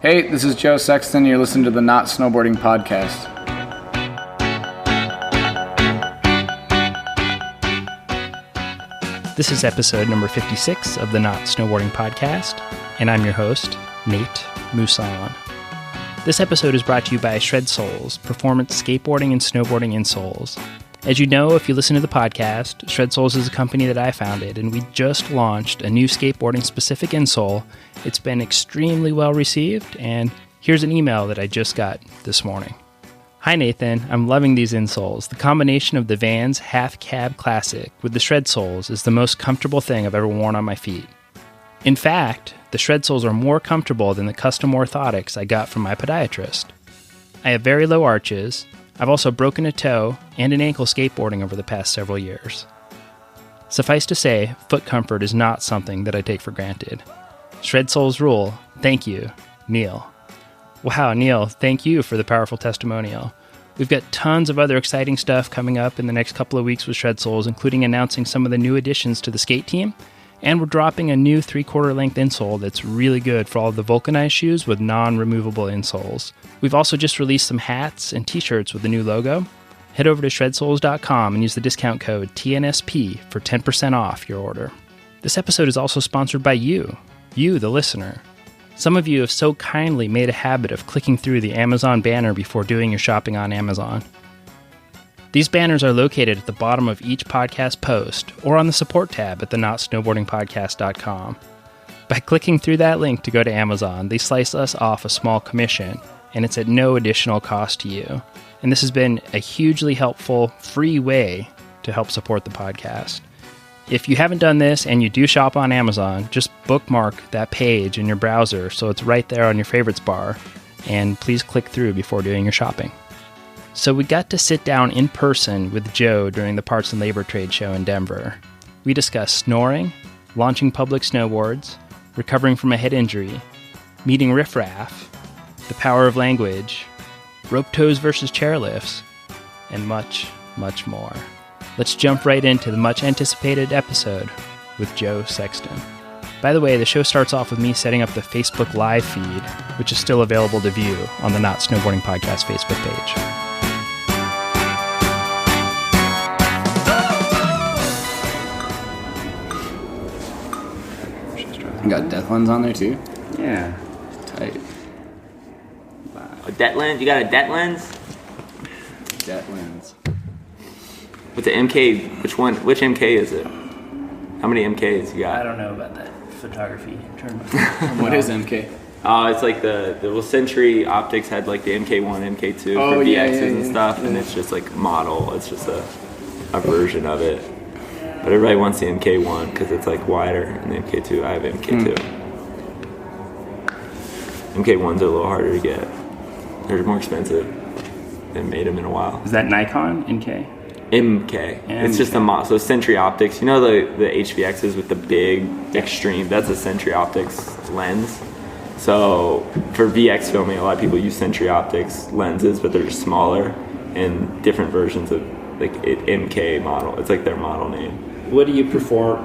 Hey, this is Joe Sexton. You're listening to the Not Snowboarding Podcast. This is episode number 56 of the Not Snowboarding Podcast, and I'm your host, Nate Mousson. This episode is brought to you by Shred Soles, performance skateboarding and snowboarding insoles. As you know, if you listen to the podcast, Shred Soles is a company that I founded, and we just launched a new skateboarding-specific insole. It's been extremely well received, and here's an email that I just got this morning. Hi Nathan, I'm loving these insoles. The combination of the Vans Half Cab Classic with the Shred Soles is the most comfortable thing I've ever worn on my feet. In fact, the Shred Soles are more comfortable than the custom orthotics I got from my podiatrist. I have very low arches. I've also broken a toe and an ankle skateboarding over the past several years. Suffice to say, foot comfort is not something that I take for granted. Shred Soles rule. Thank you, Neil. Wow, Neil, thank you for the powerful testimonial. We've got tons of other exciting stuff coming up in the next couple of weeks with Shred Soles, including announcing some of the new additions to the skate team, and we're dropping a new 3/4 length insole that's really good for all of the vulcanized shoes with non-removable insoles. We've also just released some hats and t-shirts with the new logo. Head over to shredsoles.com and use the discount code TNSP for 10% off your order. This episode is also sponsored by you, the listener. Some of you have so kindly made a habit of clicking through the Amazon banner before doing your shopping on Amazon. These banners are located at the bottom of each podcast post or on the support tab at thenotsnowboardingpodcast.com. By clicking through that link to go to Amazon, they slice us off a small commission, and it's at no additional cost to you. And this has been a hugely helpful, free way to help support the podcast. If you haven't done this and you do shop on Amazon, just bookmark that page in your browser so it's right there on your favorites bar, and please click through before doing your shopping. So we got to sit down in person with Joe during the Parts and Labor Trade Show in Denver. We discussed snoring, launching public snowboards, recovering from a head injury, meeting riffraff, the power of language, rope toes versus chairlifts, and much, much more. Let's jump right into the much anticipated episode with Joe Sexton. By the way, the show starts off with me setting up the Facebook Live feed, which is still available to view on the Not Snowboarding Podcast Facebook page. You got death lens on there too? Yeah. Tight. Wow. A det lens? You got a det lens? Death lens. With the MK, which MK is it? How many MKs you I got? don't know about that photography term. What is MK? It's like the Century Optics had like the MK1, MK2 for VXs and stuff, and it's just like model. It's just a version of it. But everybody wants the MK1 because it's like wider, and the MK2, I have MK2. MK1s are a little harder to get. They're more expensive. They haven't made them in a while. Is that Nikon MK? MK. It's just a model. So Century Optics, you know the HVXs with the big extreme, that's a Century Optics lens. So for VX filming, a lot of people use Century Optics lenses, but they're just smaller and different versions of like MK model. It's like their model name. What do you prefer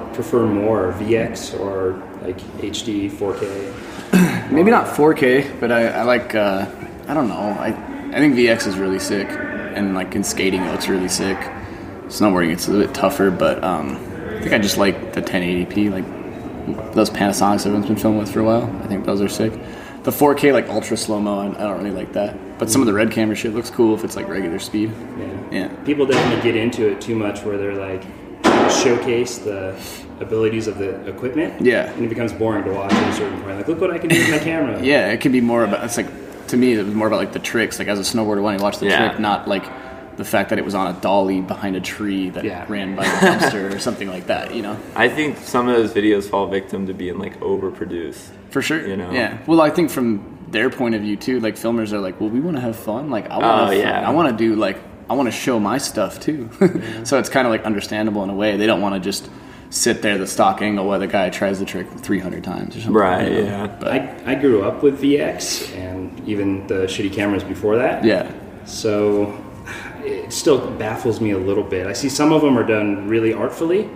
more, VX or like HD, 4K? Maybe not 4K, but I like, I don't know. I think VX is really sick, and like in skating it looks really sick. Snowboarding it's a little bit tougher, but I think I just like the 1080p, like those Panasonics everyone's been filming with for a while. I think those are sick. The 4K like ultra slow-mo, I don't really like that. But some of the red camera shit looks cool if it's like regular speed. Yeah. People definitely get into it too much where they're like showcase the abilities of the equipment. Yeah. And it becomes boring to watch at a certain point. Like, look what I can do with my camera. Yeah, it can be more about, it's like, to me, it was more about like the tricks. Like as a snowboarder, when you watch the trick, not like the fact that it was on a dolly behind a tree that ran by the dumpster or something like that, you know? I think some of those videos fall victim to being like overproduced. For sure. You know? Yeah. Well, I think from their point of view too, like filmers are like, well, we want to have fun. Like I want to I want to do like, I want to show my stuff too. So it's kind of like understandable in a way. They don't want to just sit there the stock angle while the guy tries the trick 300 times or something. Right, you know? yeah. But I grew up with VX and even the shitty cameras before that. Yeah. So it still baffles me a little bit. I see some of them are done really artfully,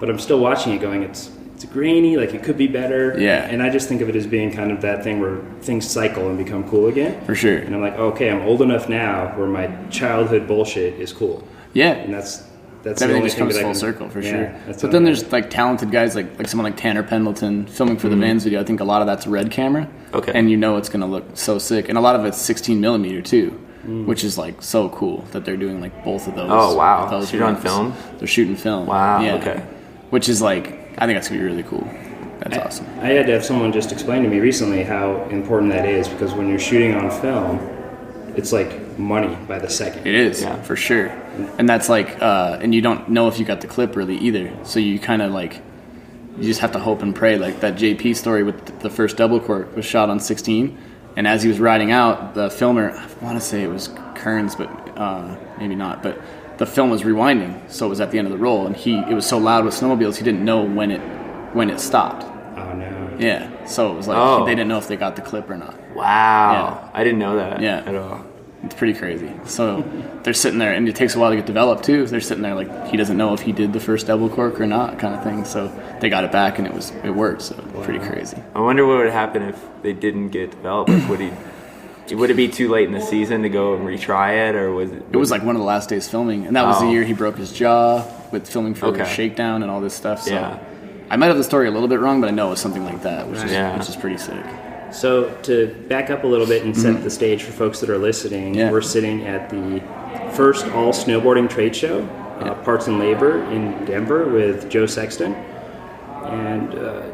but I'm still watching it going, it's it's grainy, like it could be better. Yeah. And I just think of it as being kind of that thing where things cycle and become cool again. For sure. And I'm like, okay, I'm old enough now where my childhood bullshit is cool. Yeah. And that's everything the only just thing comes that I full can, circle for yeah, sure. But then there's like talented guys like someone like Tanner Pendleton filming for the Vans video. I think a lot of that's red camera. Okay. And it's going to look so sick. And a lot of it's 16 millimeter too, which is like so cool that they're doing like both of those. Oh wow! Those Shoot on film. They're shooting film. Wow. Yeah. Okay. Which is like, I think that's gonna be really cool. That's awesome. I had to have someone just explain to me recently how important that is, because when you're shooting on film, it's like money by the second. It is, for sure. And that's like, and you don't know if you got the clip really either. So you kind of like, you just have to hope and pray. Like that JP story with the first double cork was shot on 16. And as he was riding out, the filmer, I want to say it was Kearns, but maybe not. But the film was rewinding, so it was at the end of the roll. And it was so loud with snowmobiles, he didn't know when it stopped. Oh, no. Yeah, so it was like they didn't know if they got the clip or not. Wow. Yeah. I didn't know that at Yeah. all. It's pretty crazy. So they're sitting there, and it takes a while to get developed too. They're sitting there like he doesn't know if he did the first double cork or not, kind of thing. So they got it back, and it worked. So pretty crazy. I wonder what would happen if they didn't get developed. Like, would it be too late in the season to go and retry it, or was it? It was like one of the last days filming, and that was the year he broke his jaw with filming for Shakedown and all this stuff. So Yeah. I might have the story a little bit wrong, but I know it was something like that, which is pretty sick. So to back up a little bit and set the stage for folks that are listening, we're sitting at the first all snowboarding trade show, Parts and Labor in Denver with Joe Sexton. And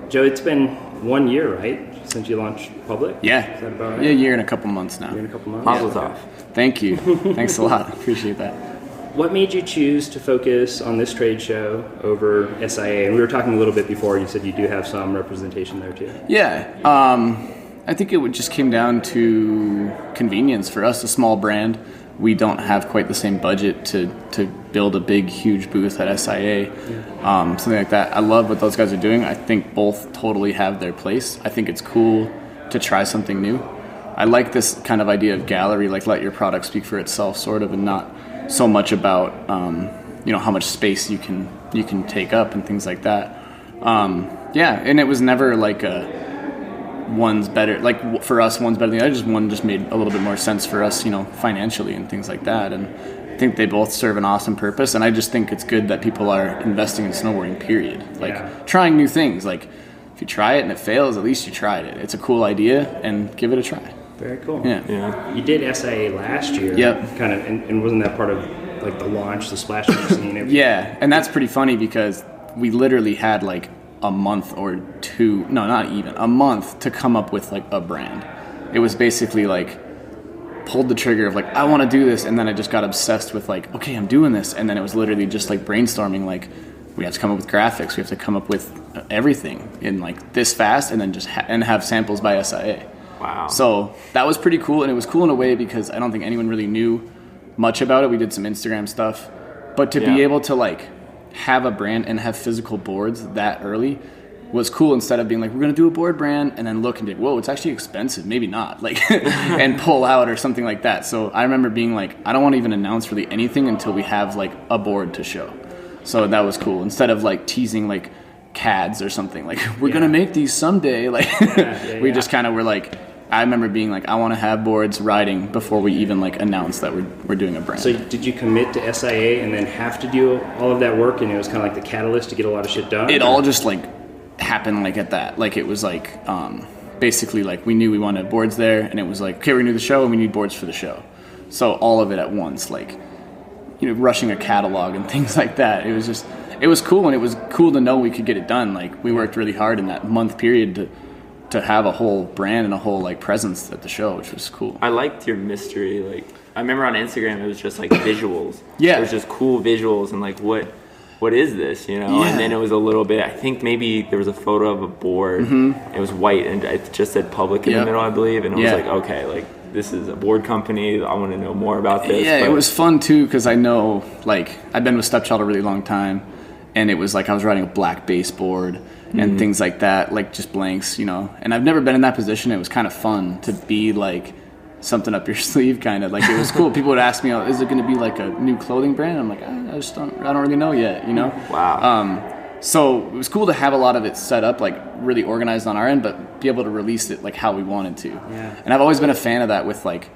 Joe, it's been 1 year, right, since you launched public? Yeah. Is that about right? Yeah, a year and a couple months now. A year and a couple months? Mazel tov. Thank you. Thanks a lot. Appreciate that. What made you choose to focus on this trade show over SIA? And we were talking a little bit before, you said you do have some representation there too. Yeah. I think it just came down to convenience for us, a small brand. We don't have quite the same budget to build a big, huge booth at SIA, something like that. I love what those guys are doing. I think both totally have their place. I think it's cool to try something new. I like this kind of idea of gallery, like let your product speak for itself, sort of, and not so much about how much space you can take up and things like that. And it was never like one's better, like for us one's better than the other. One just made a little bit more sense for us, financially and things like that. And I think they both serve an awesome purpose. And I just think it's good that people are investing in snowboarding, period. Like trying new things. Like if you try it and it fails, at least you tried it. It's a cool idea, and give it a try. Very cool. Yeah. You did SIA last year. Yep. Kind of, and wasn't that part of like the launch, the splash scene? Yeah, and that's pretty funny because we literally had like a month or two, no, not even, a month to come up with like a brand. It was basically like pulled the trigger of like, I want to do this, and then I just got obsessed with like, okay, I'm doing this, and then it was literally just like brainstorming, like we have to come up with graphics, we have to come up with everything in like this fast, and then just and have samples by SIA. Wow. So that was pretty cool, and it was cool in a way because I don't think anyone really knew much about it. We did some Instagram stuff, but to be able to like have a brand and have physical boards that early was cool, instead of being like, we're going to do a board brand and then look and do, whoa, it's actually expensive, maybe not, like and pull out or something like that. So I remember being like, I don't want to even announce really anything until we have like a board to show. So that was cool, instead of like teasing like CADs or something, like we're going to make these someday, like we just kind of were like, I remember being like, I want to have boards riding before we even like announce that we're doing a brand. So did you commit to SIA and then have to do all of that work, and it was kind of like the catalyst to get a lot of shit done? It all just like happened like at that. Like it was like basically like we knew we wanted boards there, and it was like, okay, we're gonna do the show and we need boards for the show. So all of it at once, like rushing a catalog and things like that. It was cool, and it was cool to know we could get it done. Like we worked really hard in that month period to have a whole brand and a whole like presence at the show, which was cool. I liked your mystery. Like I remember on Instagram, it was just like visuals. Yeah, it was just cool visuals and like what is this, And then it was a little bit. I think maybe there was a photo of a board. Mm-hmm. It was white and it just said public in the middle, I believe. And I was like, okay, like this is a board company. I want to know more about this. Yeah, it was fun too because I know like I've been with Stepchild a really long time, and it was like I was riding a black baseboard and things like that, like just blanks, And I've never been in that position. It was kind of fun to be like something up your sleeve, kind of. Like it was cool. People would ask me, "Oh, is it going to be like a new clothing brand?" I'm like, I don't really know yet, Wow. So it was cool to have a lot of it set up, like really organized on our end, but be able to release it like how we wanted to. Yeah. And I've always been a fan of that with like,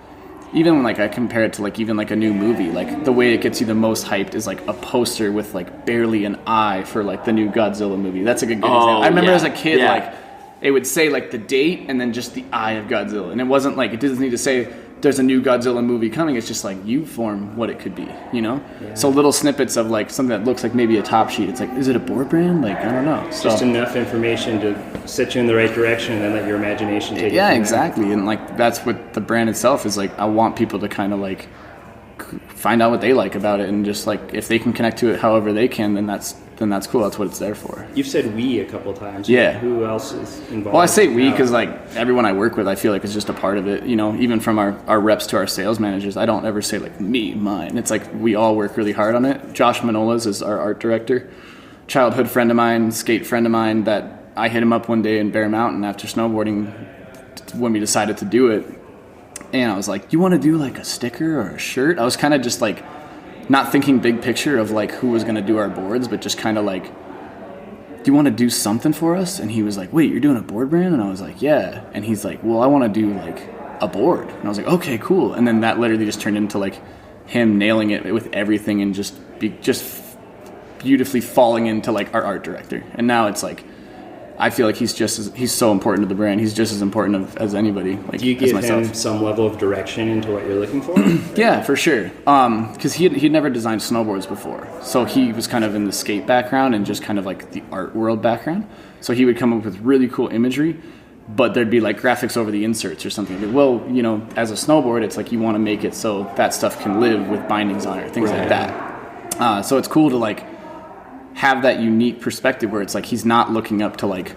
even when like I compare it to like even like a new movie, like the way it gets you the most hyped is like a poster with like barely an eye for like the new Godzilla movie. That's like a good example. I remember as a kid, like it would say like the date and then just the eye of Godzilla. And it wasn't like, it doesn't need to say there's a new Godzilla movie coming. It's just like you form what it could be, you know? Yeah. So little snippets of like something that looks like maybe a top sheet. It's like, is it a board brand? Like, I don't know. So, just enough information to set you in the right direction and then let your imagination take it. Yeah, exactly. And like that's what the brand itself is like. I want people to kind of like find out what they like about it, and just like if they can connect to it however they can, then that's cool. That's what it's there for. You've said we a couple of times. Yeah. Who else is involved? Well, I say we because like everyone I work with, I feel like is just a part of it. You know, even from our reps to our sales managers, I don't ever say like me, mine. It's like we all work really hard on it. Josh Manolas is our art director, childhood friend of mine, skate friend of mine. That I hit him up one day in Bear Mountain after snowboarding when we decided to do it. And I was like, you want to do like a sticker or a shirt? I was kind of just like not thinking big picture of like who was going to do our boards, but just kind of like, do you want to do something for us? And he was like, wait, you're doing a board brand? And I was like, yeah. And he's like, well, I want to do like a board. And I was like, okay, cool. And then that literally just turned into like him nailing it with everything and just beautifully falling into like our art director. And now it's like, I feel like he's so important to the brand. He's just as important as anybody. Like, do you give him some level of direction into what you're looking for? Yeah, for sure. Because he'd never designed snowboards before, so he was kind of in the skate background and just kind of like the art world background. So he would come up with really cool imagery, but there'd be like graphics over the inserts or something. Like, well, you know, as a snowboard, it's like you want to make it so that stuff can live with bindings on it, things like that. So it's cool to like have that unique perspective where it's like he's not looking up to like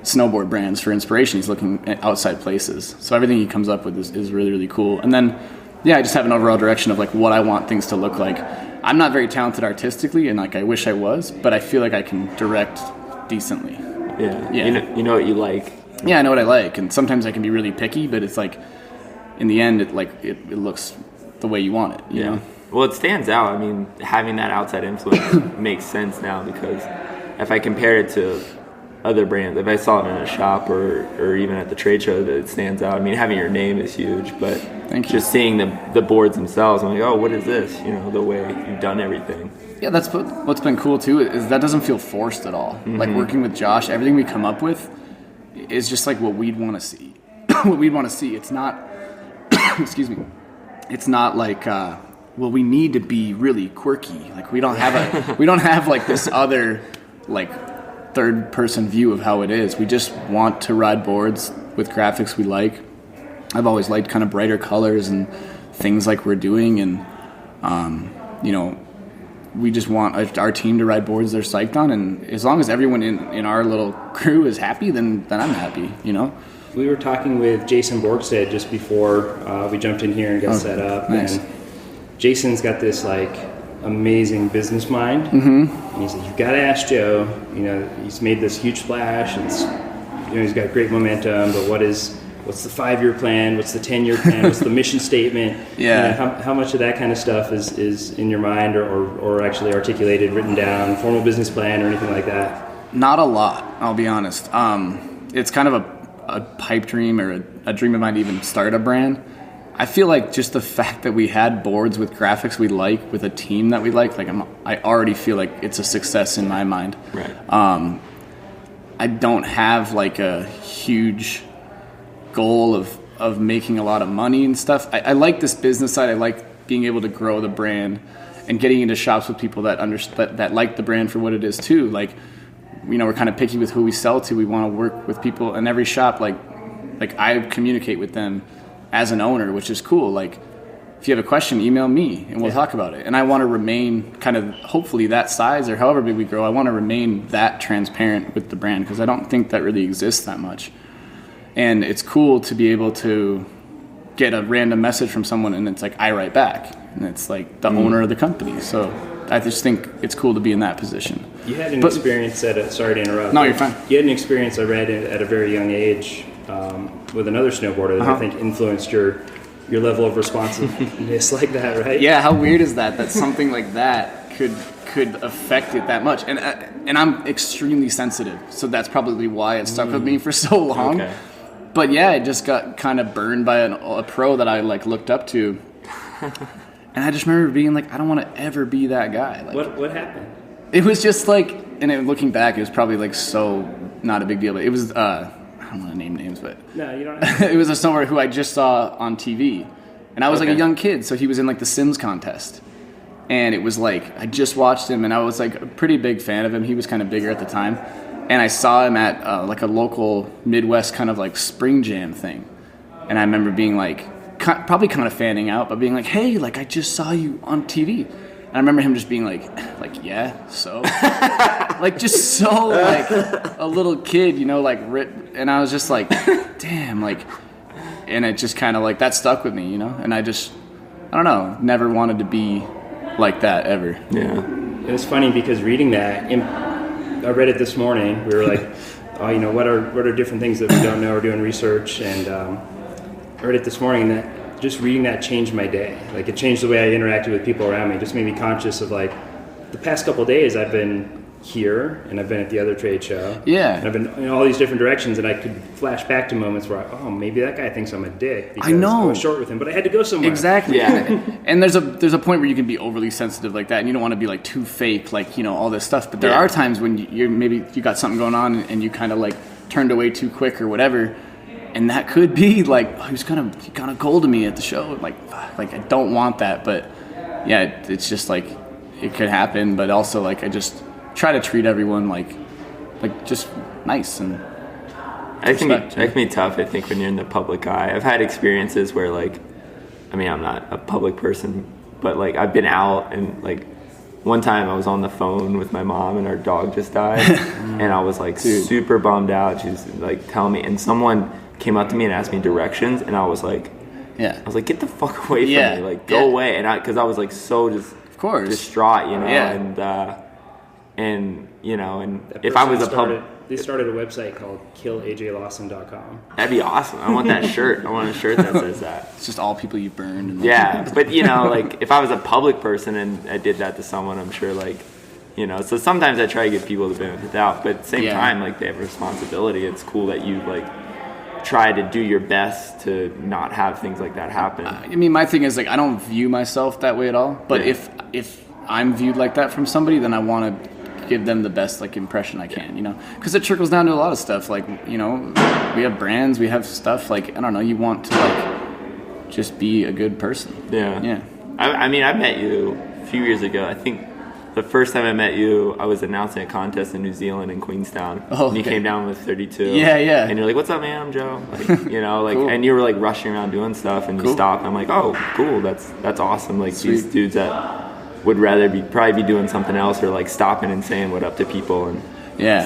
snowboard brands for inspiration. He's looking at outside places. So everything he comes up with is really, really cool. And then, yeah, I just have an overall direction of like what I want things to look like. I'm not very talented artistically, and like I wish I was, but I feel like I can direct decently. Yeah. You know what you like. Yeah, I know what I like, and sometimes I can be really picky, but it's like in the end, it looks the way you want it. You know. Well, it stands out. I mean, having that outside influence makes sense now, because if I compare it to other brands, if I saw it in a shop or even at the trade show, that it stands out. I mean, having your name is huge, but just seeing the boards themselves, I'm like, oh, what is this? You know, the way you've done everything. Yeah, that's what's been cool too, is that doesn't feel forced at all. Mm-hmm. Like working with Josh, everything we come up with is just like what we'd want to see. What we'd want to see. It's not, excuse me, it's not like, well, we need to be really quirky. Like we don't have like this other like third person view of how it is. We just want to ride boards with graphics we like. I've always liked kind of brighter colors and things like we're doing, and you know, we just want our team to ride boards they're psyched on, and as long as everyone in our little crew is happy, then I'm happy, you know. We were talking with Jason Borgstead just before we jumped in here and got set up. Nice. And Jason's got this like amazing business mind, and he's like, you've got to ask Joe. You know, he's made this huge splash, and you know, he's got great momentum. But what's the 5-year plan? What's the 10-year plan? What's the mission statement? Yeah. You know, how much of that kind of stuff is in your mind, or actually articulated, written down, formal business plan, or anything like that? Not a lot, I'll be honest. It's kind of a pipe dream or a dream of mine to even start a brand. I feel like just the fact that we had boards with graphics we like, with a team that we like I already feel like it's a success in my mind. Right. I don't have like a huge goal of making a lot of money and stuff. I like this business side. I like being able to grow the brand and getting into shops with people that like the brand for what it is too. Like, you know, we're kind of picky with who we sell to. We want to work with people in every shop. Like I communicate with them as an owner, which is cool. Like, if you have a question, email me and we'll talk about it. And I want to remain kind of hopefully that size, or however big we grow, I want to remain that transparent with the brand, because I don't think that really exists that much. And it's cool to be able to get a random message from someone and it's like, I write back. And it's like the owner of the company. So I just think it's cool to be in that position. You had an experience sorry to interrupt. No, you're fine. You had an experience I read at a very young age with another snowboarder that I think influenced your level of responsiveness like that, right? Yeah, how weird is that something like that could could affect it that much. And I'm extremely sensitive, so that's probably why it stuck with me for so long. Okay. But yeah, I just got kind of burned by a pro that I like looked up to. And I just remember being like, I don't want to ever be that guy. Like, What happened? it was just like, looking back, it was probably like so not a big deal. But it was, I don't want to name names, but No, you don't have it was a snowboarder who I just saw on TV. And I was like a young kid, so he was in like the Sims contest. And it was like, I just watched him, and I was like a pretty big fan of him. He was kind of bigger at the time. And I saw him at like a local Midwest kind of like spring jam thing. And I remember being like, probably kind of fanning out, but being like, hey, like I just saw you on TV. And I remember him just being like yeah, so? Like just so like a little kid, you know, like, and I was just like, damn, like, and it just kind of like, that stuck with me, you know? And I don't know, never wanted to be like that ever. Yeah. It was funny because reading that, I read it this morning. We were like, oh, you know, what are different things that we don't know? We're doing research, and I read it this morning, and that just reading that changed my day. Like it changed the way I interacted with people around me. It just made me conscious of like the past couple of days I've been here and I've been at the other trade show. Yeah. And I've been in all these different directions, and I could flash back to moments where maybe that guy thinks I'm a dick because I know. I was short with him, but I had to go somewhere. Exactly. Yeah. And there's a point where you can be overly sensitive like that, and you don't want to be like too fake, like, you know, all this stuff. But there are times when you maybe got something going on and you kind of like turned away too quick or whatever. And that could be like, oh, he kind of cold to me at the show. Like I don't want that, but yeah, it's just like it could happen. But also like I just try to treat everyone like just nice and. I think it can be tough. I think when you're in the public eye, I've had experiences where like, I mean, I'm not a public person, but like I've been out and like. One time I was on the phone with my mom and our dog just died, and I was like super bummed out. She's like telling me, and someone came up to me and asked me directions, and I was like, get the fuck away from me, like go away, and because I was like so just distraught, you know, and you know, and if I was they started a website called killjlawson.com. That'd be awesome. I want that shirt. I want a shirt that says that. It's just all people you burned. And yeah, but you know, like if I was a public person and I did that to someone, I'm sure like, you know, so sometimes I try to give people the benefit of the doubt, but at the same time, like they have a responsibility. It's cool that you like try to do your best to not have things like that happen. I mean, my thing is like I don't view myself that way at all, but if I'm viewed like that from somebody, then I want to give them the best like impression I can, you know, because it trickles down to a lot of stuff. Like, you know, we have brands, we have stuff, like, I don't know, you want to like just be a good person. Yeah. I mean, I met you a few years ago. I think the first time I met you, I was announcing a contest in New Zealand in Queenstown. And you came down with 32. Yeah. And you're like, what's up, man? I'm Joe. Like, you know, like, cool. And you were like rushing around doing stuff, and you stopped. I'm like, oh, cool. That's awesome. Like these dudes that would rather probably be doing something else, or like stopping and saying what up to people and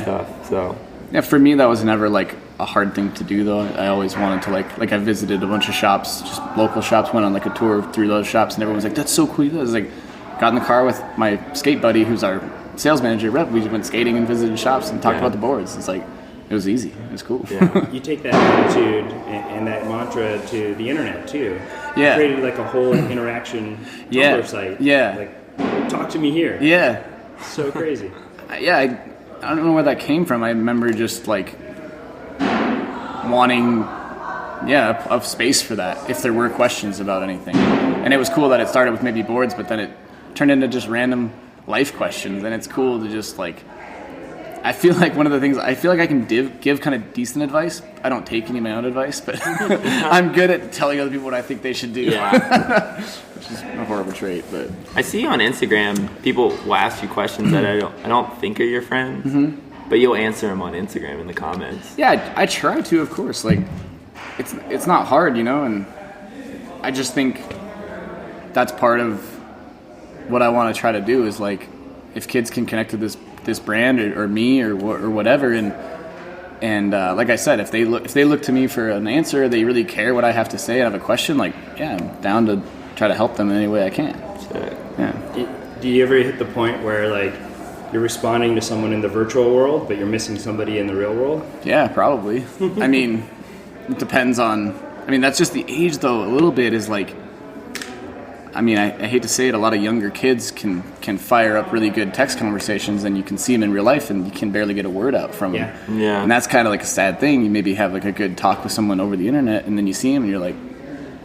stuff. So yeah, for me that was never like a hard thing to do though. I always wanted to like I visited a bunch of shops, just local shops, went on like a tour through those shops, and everyone was like, that's so cool. I was like, got in the car with my skate buddy who's our sales manager rep. We just went skating and visited shops and talked about the boards. It's like, it was easy. It was cool. Yeah. You take that attitude and that mantra to the internet too. You created like a whole interaction Tumblr site. Yeah. Like, talk to me here. Yeah. So crazy. I don't know where that came from. I remember just like wanting a space for that if there were questions about anything. And it was cool that it started with maybe boards, but then it turned into just random life questions. And it's cool to just like, I feel like one of the things, I feel like I can give kind of decent advice. I don't take any of my own advice, but I'm good at telling other people what I think they should do. Yeah. Which is a horrible trait, but I see you on Instagram. People will ask you questions that I don't think are your friends, but you'll answer them on Instagram in the comments. Yeah, I try to, of course. Like, it's not hard, you know, and I just think that's part of what I want to try to do is like, if kids can connect to this brand or me or whatever, and like I said, if they look to me for an answer, they really care what I have to say, and have a question, like, yeah, I'm down to try to help them in any way I can. Yeah. Do you ever hit the point where like you're responding to someone in the virtual world, but you're missing somebody in the real world? Yeah, probably. I mean, it depends on. I mean, that's just the age, though. A little bit is like, I mean, I hate to say it, a lot of younger kids can fire up really good text conversations, and you can see them in real life, and you can barely get a word out from them. Yeah. And that's kind of like a sad thing. You maybe have like a good talk with someone over the internet, and then you see him, and you're like,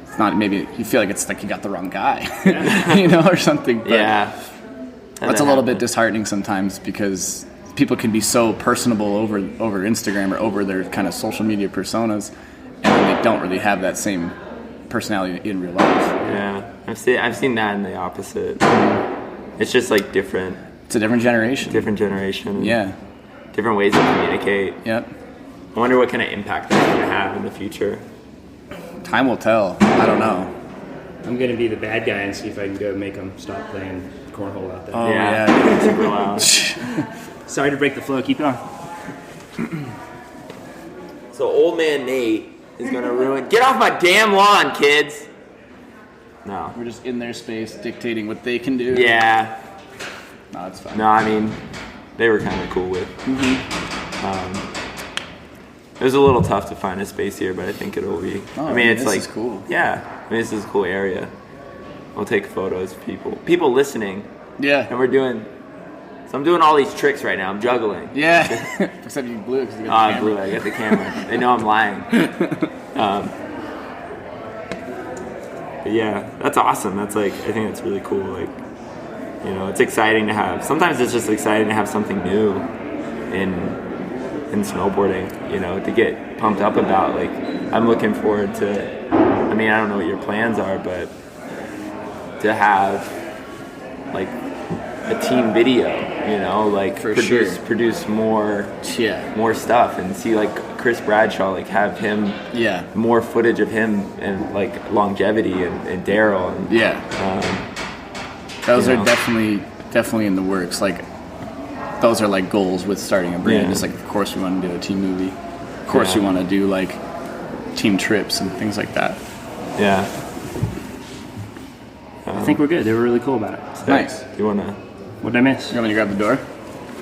it's not. Maybe you feel like it's like you got the wrong guy, or something. But that's a little bit disheartening sometimes because people can be so personable over Instagram or over their kind of social media personas, and then they don't really have that same personality in real life. Yeah, I've seen that in the opposite. It's just like different. It's a different generation. Yeah. Different ways to communicate. Yep. I wonder what kind of impact that's going to have in the future. Time will tell. I don't know. I'm going to be the bad guy and see if I can go make them stop playing cornhole out there. Oh, yeah. Super loud. Sorry to break the flow. Keep it on. So old man Nate is going to ruin... Get off my damn lawn, kids! No. We're just in their space dictating what they can do. Yeah. No, it's fine. No, I mean, they were kind of cool with. It was a little tough to find a space here, but I think it'll be. Oh, I mean, it's this like is cool. Yeah, I mean, this is a cool area. We'll take photos of people listening, Yeah. and we're doing. So I'm doing all these tricks right now. I'm juggling. Yeah. Except you blew it because you got the I camera. blew it. I got the camera. They know I'm lying. But yeah, that's awesome. That's like, I think that's really cool. Like, it's exciting to have. Sometimes it's just exciting to have something new in snowboarding. To get pumped up about. Like, I'm looking forward to. I mean, I don't know what your plans are, but to have like a team video, like For produce more stuff and see like Chris Bradshaw, like have him more footage of him and like longevity and Daryl and those are definitely in the works. Like those are like goals with starting a brand. It's like, of course we want to do a team movie, of course we want to do like team trips and things like that. I think we're good. They were really cool about it. Nice. You wanna? What did I miss? You want me to grab the door?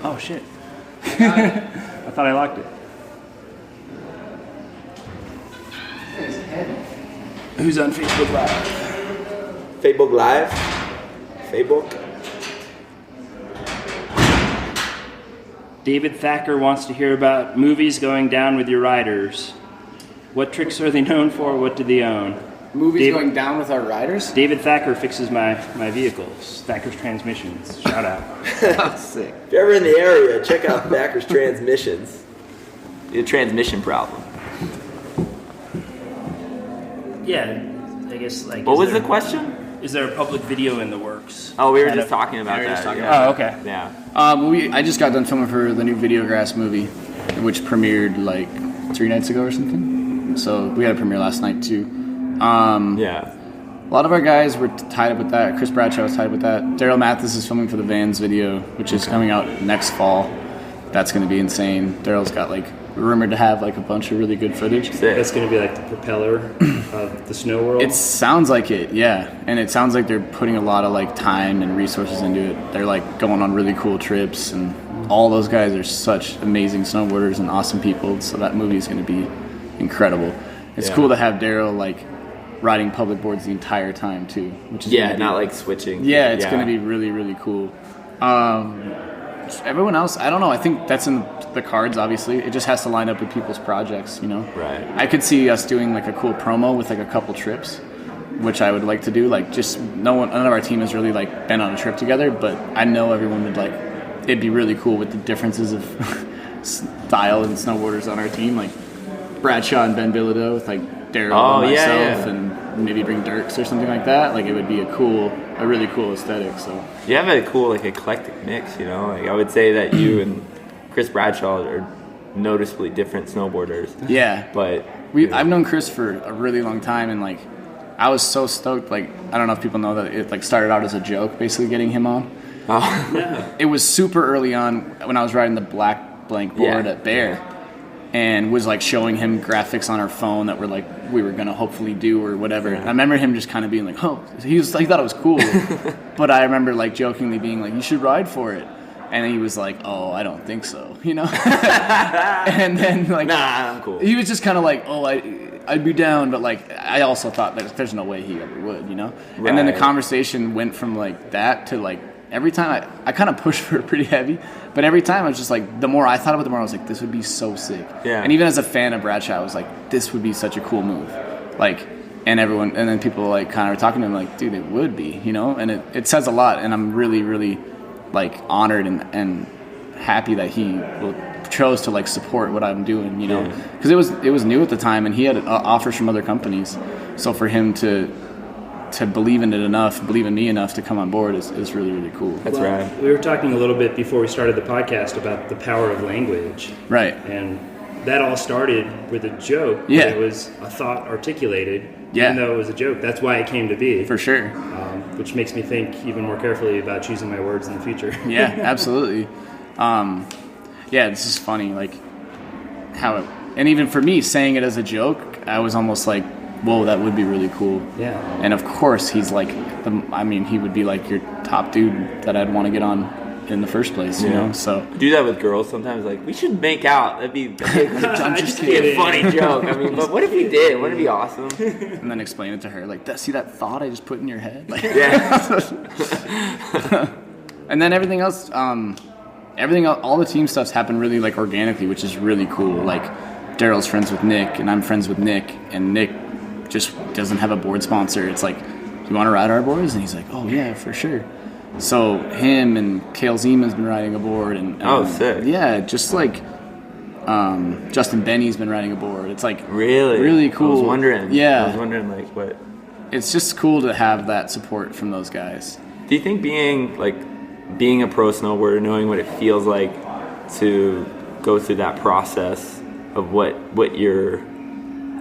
Oh, shit. I thought I locked it. Who's on Facebook Live? Facebook Live? Facebook? David Thacker wants to hear about movies going down with your riders. What tricks are they known for? What do they own? Movies going down with our riders? David Thacker fixes my vehicles. Thacker's Transmissions. Shout out. Sick. If you're ever in the area, check out Thacker's Transmissions. The transmission problem. Yeah, I guess like. What was the question? Is there a public video in the works? Oh, we were just talking about that. Oh, okay. Yeah. I just got done filming for the new Videograss movie, which premiered like 3 nights ago or something. So we had a premiere last night too. A lot of our guys were tied up with that. Chris Bradshaw was tied up with that. Daryl Mathis is filming for the Vans video, which is coming out next fall. That's going to be insane. Daryl's got like rumored to have like a bunch of really good footage. That's going to be like the propeller of the snow world. It sounds like it, yeah. And it sounds like they're putting a lot of like time and resources into it. They're like going on really cool trips, and all those guys are such amazing snowboarders and awesome people. So that movie is going to be incredible. It's cool to have Daryl like riding public boards the entire time too, which is not like switching. Yeah, it's going to be really, really cool. Everyone else, I don't know. I think that's in the cards. Obviously, it just has to line up with people's projects. Right. I could see us doing like a cool promo with like a couple trips, which I would like to do. Like, just none of our team has really like been on a trip together, but I know everyone would like. It'd be really cool with the differences of style and snowboarders on our team, like Bradshaw and Ben Bilodeau with like Daryl and myself, and maybe bring Dirks or something like that. Like, it would be a really cool aesthetic. So you have a cool like eclectic mix. Like I would say that you and Chris Bradshaw are noticeably different snowboarders. Yeah, but I've known Chris for a really long time, and like I was so stoked. Like, I don't know if people know that it like started out as a joke, basically getting him on. Oh, yeah. It was super early on when I was riding the black blank board at Bear, and was like showing him graphics on our phone that we were gonna hopefully do or whatever. And I remember him just kind of being like, "Oh," he thought it was cool, but I remember like jokingly being like, "You should ride for it," and he was like, "Oh, I don't think so," And then like, "Nah, I'm cool." He was just kind of like, "Oh, I'd be down, but like I also thought that there's no way he ever would, you know. Right. And then the conversation went from like that to like every time I kind of pushed for it pretty heavy, but every time I was just like, the more I thought about it, the more I was like, this would be so sick. Yeah. And even as a fan of Bradshaw, I was like, this would be such a cool move. Like, and then people like kind of were talking to him like, dude, it would be, you know. And it says a lot, and I'm really, really like honored and happy that he chose to like support what I'm doing, you know, because it was new at the time, and he had offers from other companies. So for him to believe in me enough to come on board is really, really cool. That's right. We were talking a little bit before we started the podcast about the power of language. Right. And that all started with a joke. Yeah. It was a thought articulated, yeah. even though it was a joke. That's why it came to be. For sure. Which makes me think even more carefully about choosing my words in the future. Yeah, absolutely. Yeah, this is funny, like how and even for me saying it as a joke, I was almost like, whoa, that would be really cool. Yeah. And of course he's like he would be like your top dude that I'd want to get on in the first place, you know. So do that with girls sometimes, like we should make out. That'd be I'm just kidding. A funny joke. I mean, but what if we did? Wouldn't it be awesome? And then explain it to her, like, see that thought I just put in your head? Like, yeah. And then everything else, all the team stuff's happened really like organically, which is really cool. Like Daryl's friends with Nick, and I'm friends with Nick, and Nick just doesn't have a board sponsor. It's like, do you want to ride our boards? And he's like, oh yeah, for sure. So him and Cale Zeman's been riding a board, and sick. Yeah, just like Justin Benny's been riding a board. It's like really cool. I was wondering. Yeah, I was wondering like what. It's just cool to have that support from those guys. Do you think being a pro snowboarder, knowing what it feels like to go through that process of what you're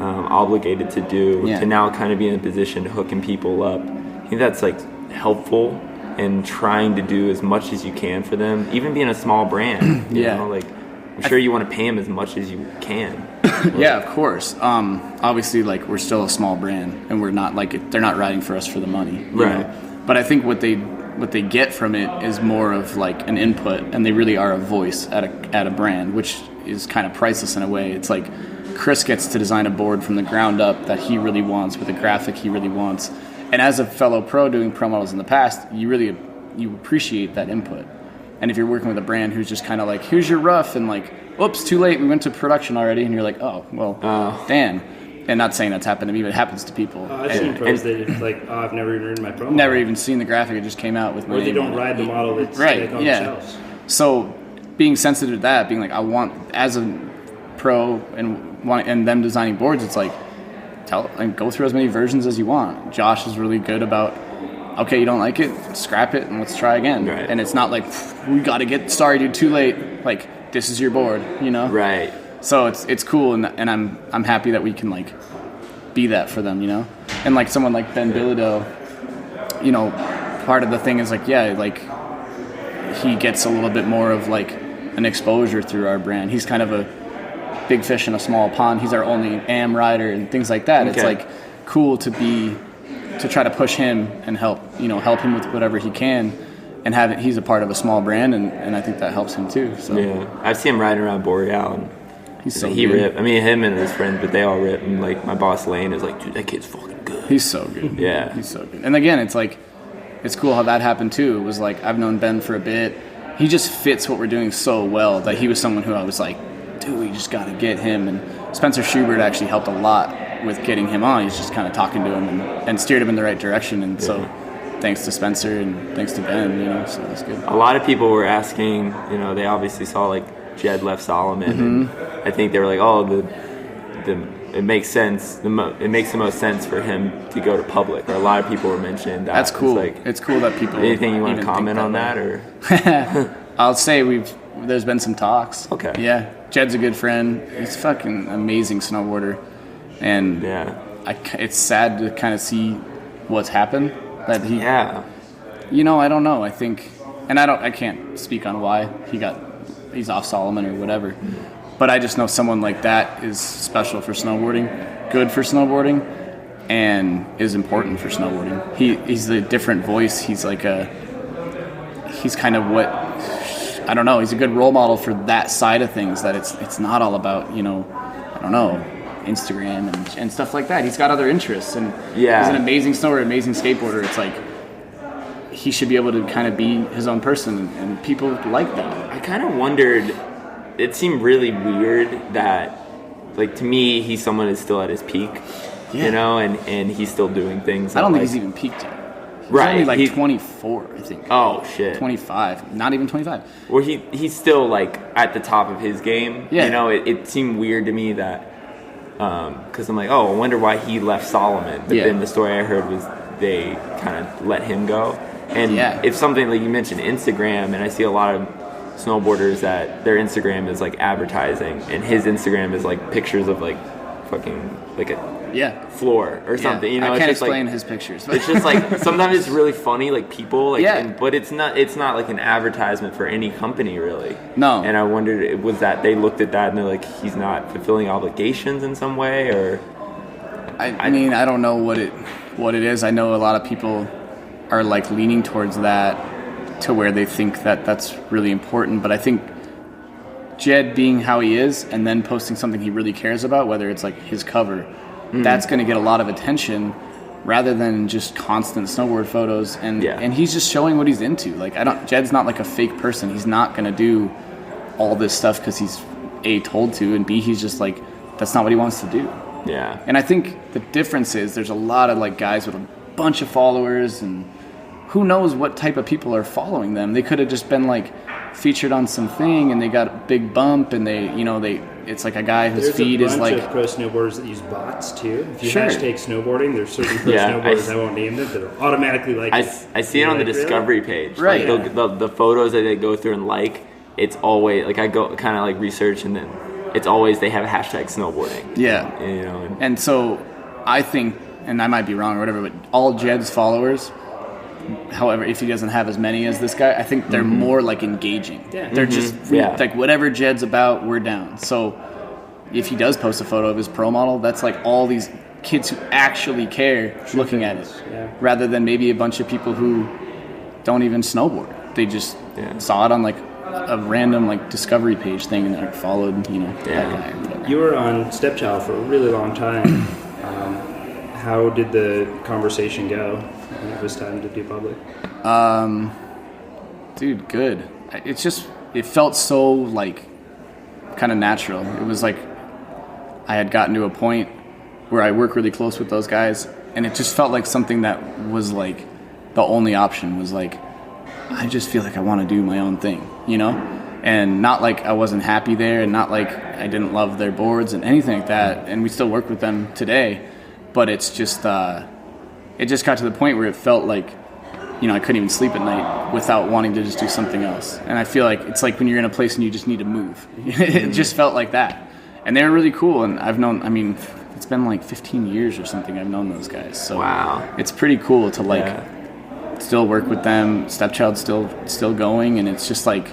obligated to do, to now kind of be in a position to hooking people up, I think that's like helpful in trying to do as much as you can for them, even being a small brand. You know, like I'm sure you want to pay them as much as you can. Yeah, of course. Obviously, like we're still a small brand, and we're not like they're not riding for us for the money, you know? But I think what they get from it is more of like an input, and they really are a voice at a brand, which is kind of priceless in a way. It's like Chris gets to design a board from the ground up that he really wants with a graphic he really wants. And as a fellow pro doing pro models in the past, you appreciate that input. And if you're working with a brand who's just kind of like, here's your rough, and like, oops, too late, we went to production already, and you're like, oh, well, damn. And not saying that's happened to me, but it happens to people. I've seen pros that it's like, I've never even ridden my pro model. Never even seen the graphic, it just came out with my name. Or they don't ride the model that's like on the shelves. So being sensitive to that, being like, I want, as a pro and them designing boards, it's like, go through as many versions as you want. Josh is really good about, okay, you don't like it, scrap it, and let's try again. Right. And it's not like, we got to sorry, dude, too late. Like, this is your board, you know? Right. So it's cool, and I'm happy that we can like be that for them, you know. And like someone like Ben Bilodeau, you know, part of the thing is like, yeah, like he gets a little bit more of like an exposure through our brand. He's kind of a big fish in a small pond. He's our only AM rider and things like that. Okay. It's like cool to try to push him and help him with whatever he can, and he's a part of a small brand, and I think that helps him too. So yeah, I've seen him riding around Boreal, and he's so he good. ripped. I mean, him and his friends, but they all rip. And like my boss Lane is like, dude, that kid's fucking good. He's so good. Yeah, he's so good. And again, it's like, it's cool how that happened too. It was like, I've known Ben for a bit. He just fits what we're doing so well that he was someone who I was like, dude, we just got to get him. And Spencer Schubert actually helped a lot with getting him on. He's just kind of talking to him and steered him in the right direction. And so thanks to Spencer and thanks to Ben, you know, so that's good. A lot of people were asking, you know, they obviously saw like Jed left Solomon, and I think they were like, oh, it makes sense. It makes the most sense for him to go to public. Or a lot of people were mentioning that. That's cool. It's cool that people. Anything you want to comment on that, or? I'll say there's been some talks. Okay. Yeah, Jed's a good friend. He's a fucking amazing snowboarder, and it's sad to kind of see what's happened. That he. Yeah. You know, I don't know. I think, and I can't speak on why he's off Solomon or whatever. But I just know someone like that is special for snowboarding, good for snowboarding, and is important for snowboarding. He's a different voice. He's like he's kind of what, I don't know, he's a good role model for that side of things, that it's not all about, you know, I don't know, Instagram and stuff like that. He's got other interests, and Yeah. he's an amazing snowboarder, amazing skateboarder. It's like he should be able to kind of be his own person, and people like that. I kind of wondered, it seemed really weird that, like, to me, he's someone who's still at his peak, you know, and he's still doing things. I don't think like, he's even peaked yet. He's right. only like 24, I think. Oh, shit. 25. Not even 25. Well, he's still, like, at the top of his game. Yeah. You know, it seemed weird to me that, because I'm like, oh, I wonder why he left Solomon. But then the story I heard was they kind of let him go. And if something, like you mentioned, Instagram, and I see a lot of snowboarders that their Instagram is, like, advertising, and his Instagram is, like, pictures of, like, fucking, like, a floor or something. You know, I can't it's just explain like, his pictures. It's just like sometimes it's really funny, like people, like, but it's not like an advertisement for any company really. No. And I wondered, was that they looked at that and they're like, he's not fulfilling obligations in some way, or? I mean, I don't know what it is. I know a lot of people are like leaning towards that to where they think that that's really important, but I think Jed being how he is and then posting something he really cares about, whether it's like his cover, that's going to get a lot of attention rather than just constant snowboard photos. And he's just showing what he's into. Like, Jed's not like a fake person. He's not going to do all this stuff because he's A, told to, and B, he's just like, that's not what he wants to do. Yeah. And I think the difference is there's a lot of like guys with a bunch of followers, and who knows what type of people are following them. They could have just been like featured on something and they got a big bump, and it's like a guy whose feed is like... There's a bunch of pro snowboarders that use bots too. If you hashtag snowboarding, there's certain pro snowboarders, I won't name them, that are automatically like... I see it on the Discovery page. Right. Like the photos that they go through and like, it's always, like I go kind of like research and then it's always they have a hashtag snowboarding. Yeah. You know, and so I think, and I might be wrong or whatever, but all Jed's followers... However, if he doesn't have as many as this guy, I think they're more like engaging. Yeah. They're just like, whatever Jed's about, we're down. So if he does post a photo of his pro model, that's like all these kids who actually care looking at it, rather than maybe a bunch of people who don't even snowboard. They just saw it on like a random like Discovery page thing and like followed, that guy or whatever. You were on Stepchild for a really long time. How did the conversation go when it was time to do public? Dude, good. It felt so like kind of natural. It was like I had gotten to a point where I work really close with those guys, and it just felt like something that was like the only option was like, I just feel like I want to do my own thing, and not like I wasn't happy there, and not like I didn't love their boards and anything like that, and we still work with them today. But it's just, it just got to the point where it felt like, I couldn't even sleep at night without wanting to just do something else. And I feel like it's like when you're in a place and you just need to move. It just felt like that. And they were really cool. And it's been like 15 years or something I've known those guys. So wow. It's pretty cool to like still work with them. Stepchild's still going. And it's just like,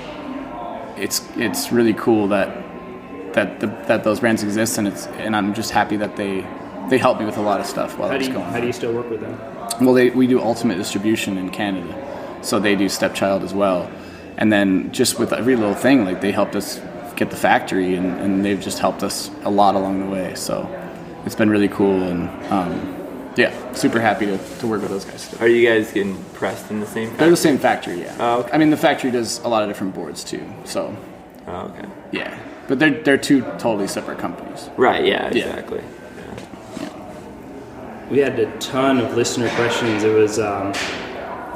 it's really cool that those brands exist. And I'm just happy that they helped me with a lot of stuff while I was going. How do you still work with them? Well, we do Ultimate Distribution in Canada, so they do Stepchild as well. And then just with every little thing, like they helped us get the factory, and they've just helped us a lot along the way. So it's been really cool, and super happy to work with those guys too. Are you guys getting pressed in the same factory? They're the same factory, yeah. Oh, okay. The factory does a lot of different boards too, so. Oh, okay. Yeah, but they're two totally separate companies. Right, yeah, exactly. We had a ton of listener questions. It was, a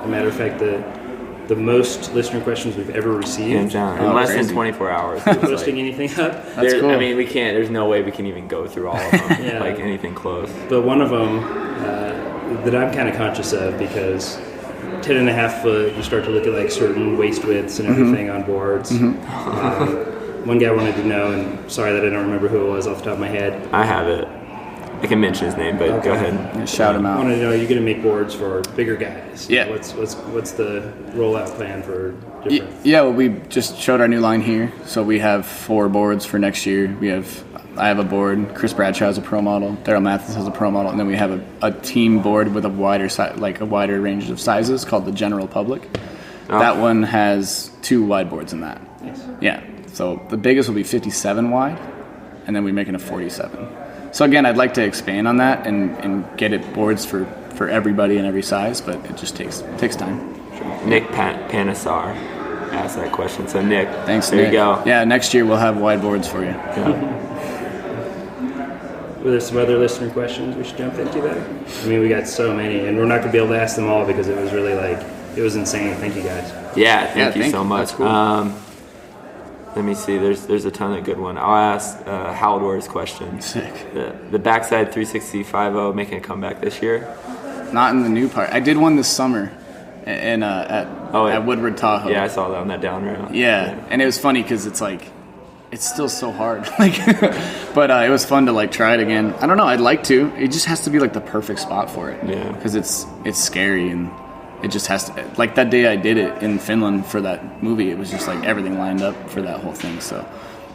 matter of fact, the most listener questions we've ever received. In less than 24 hours. Posting anything up. That's cool. we can't. There's no way we can even go through all of them. Like anything close. But one of them that I'm kind of conscious of, because 10.5 foot, you start to look at like certain waist widths and everything on boards. One guy wanted to know, and sorry that I don't remember who it was off the top of my head. I have it. I can mention his name, but go ahead. Yeah, shout him out. I wanted to know, are you going to make boards for bigger guys? Yeah. What's the rollout plan for different? Yeah, well, we just showed our new line here. So we have 4 boards for next year. I have a board. Chris Bradshaw has a pro model. Daryl Mathis has a pro model, and then we have a team board with a wider range of sizes called the General Public. Oh. That one has 2 wide boards in that. Nice. Yeah. So the biggest will be 57 wide, and then we're making a 47. So again, I'd like to expand on that and get it boards for everybody in every size, but it just takes time. Nick Panisar asked that question. So Nick, thanks. There Nick. you go. Yeah, next year we'll have wide boards for you. Yeah. Were there some other listener questions we should jump into there? I mean, we got so many, and we're not going to be able to ask them all because it was really it was insane. Thank you guys. Yeah, thank you so much. That's cool. Let me see. There's a ton of good one. I'll ask Haldor's question. Sick. The backside 360 5.0 making a comeback this year. Not in the new part. I did one this summer, at Woodward Tahoe. Yeah, I saw that on that down rail. Yeah, and it was funny because it's still so hard. But it was fun to try it again. I don't know. I'd like to. It just has to be the perfect spot for it. Yeah. Because it's scary and it just has to. That day I did it in Finland for that movie. It was just everything lined up for that whole thing. So,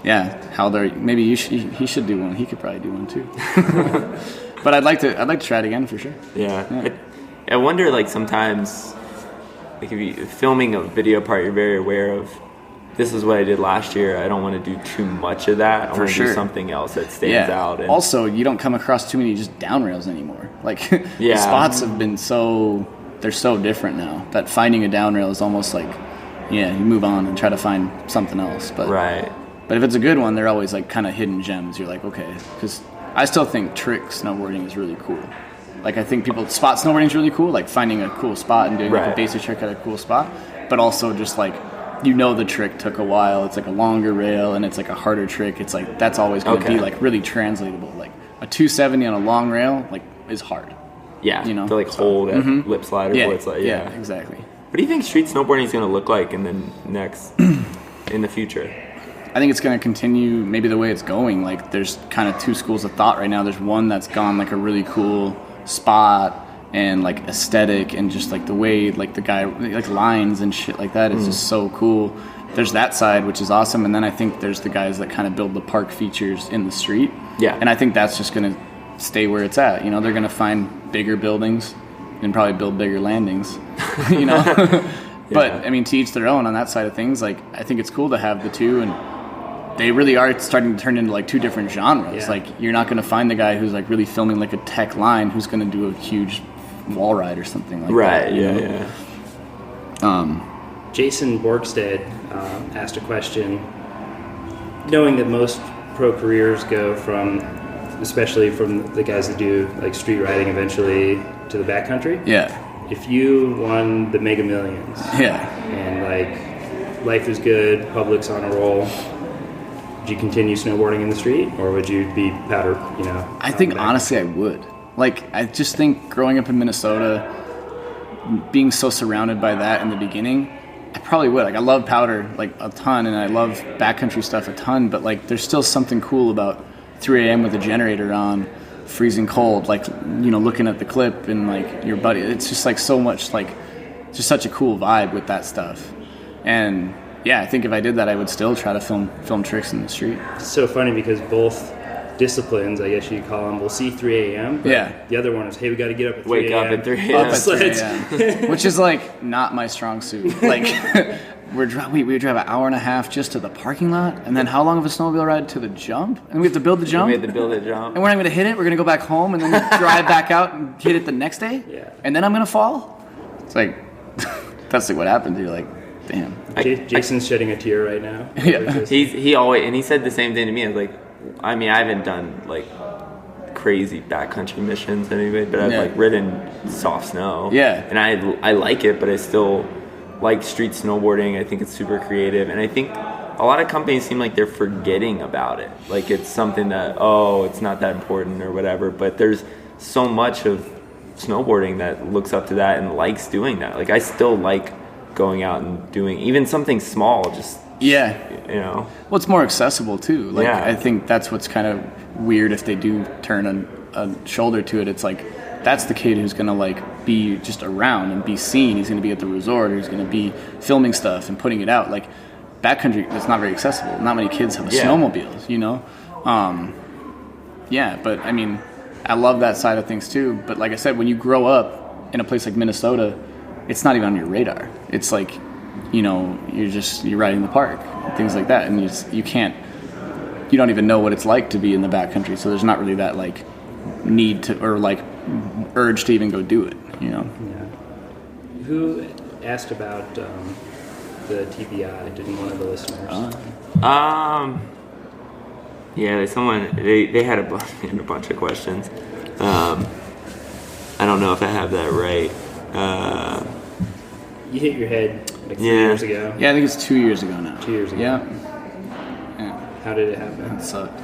yeah, Haldor, maybe he should do one. He could probably do one too. But I'd like to try it again for sure. Yeah. I wonder sometimes if you're filming a video part, you're very aware of. This is what I did last year. I don't want to do too much of that. I want to do something else that stands out. And also, you don't come across too many just down rails anymore. The spots have been they're so different now that finding a down rail is almost you move on and try to find something else. But right. But if it's a good one, they're always kind of hidden gems. You're okay, because I still think trick snowboarding is really cool. I think spot snowboarding is really cool, finding a cool spot and doing a basic trick at a cool spot. But also just the trick took a while. It's a longer rail and it's a harder trick. It's that's always going to be really translatable. A 270 on a long rail is hard. Yeah, to hold at lip slider. Yeah, exactly. What do you think street snowboarding is going to look like in the future? I think it's going to continue maybe the way it's going. There's kind of two schools of thought right now. There's one that's gone a really cool spot and aesthetic and just the way the guy lines and shit like that is just so cool. There's that side, which is awesome, and then I think there's the guys that kind of build the park features in the street. Yeah, and I think that's just going to stay where it's at. They're going to find bigger buildings and probably build bigger landings. But I mean, to each their own on that side of things. I think it's cool to have the two, and they really are starting to turn into two different genres. Yeah. You're not going to find the guy who's really filming a tech line who's going to do a huge wall ride or something that. Right. Yeah. Jason Borgstead asked a question. Knowing that most pro careers go especially from the guys that do street riding eventually to the backcountry. Yeah. If you won the Mega Millions. Yeah. And life is good, public's on a roll. Would you continue snowboarding in the street, or would you be powder? I think honestly, I would. I just think growing up in Minnesota, being so surrounded by that in the beginning, I probably would. I love powder a ton, and I love backcountry stuff a ton. But there's still something cool about 3 a.m. with a generator on, freezing cold. Looking at the clip and your buddy. It's just so much just such a cool vibe with that stuff. And yeah, I think if I did that, I would still try to film tricks in the street. It's so funny because both disciplines, I guess you'd call them, will see 3 a.m. But the other one is, hey, we got to get up at 3 a.m. Wake up at 3 a.m. Up at 3 a.m. Which is not my strong suit. We drive an hour and a half just to the parking lot, and then how long of a snowmobile ride to the jump? And we have to build the jump? We have to build a jump. And we're not going to hit it? We're going to go back home and then drive back out and hit it the next day? Yeah. And then I'm going to fall? It's that's what happens. You're damn. Jason's shedding a tear right now. Yeah. He always, and he said the same thing to me. I was I haven't done crazy backcountry missions anyway, but I've ridden soft snow. Yeah. And I like it, but I still like street snowboarding. I think it's super creative, and I think a lot of companies seem like they're forgetting about it. It's something that it's not that important or whatever. But there's so much of snowboarding that looks up to that and likes doing that. I still like going out and doing even something small, just well, it's more accessible too. I think that's what's kind of weird if they do turn a shoulder to it. It's that's the kid who's gonna be just around and be seen. He's gonna be at the resort, or he's gonna be filming stuff and putting it out. Backcountry, it's not very accessible. Not many kids have a snowmobile, but I mean, I love that side of things too. But like I said, when you grow up in a place like Minnesota, it's not even on your radar. It's you're riding the park, things like that, and you can't you don't even know what it's like to be in the backcountry. So there's not really that like need to, or like urge to even go do it, you know? Yeah. Who asked about the TBI? Didn't one of the listeners? Yeah, they had a bunch of questions. I don't know if I have that right. You hit your head like 3 years ago. Yeah, I think it's 2 years ago now. 2 years ago. Yeah. How did it happen? It sucked.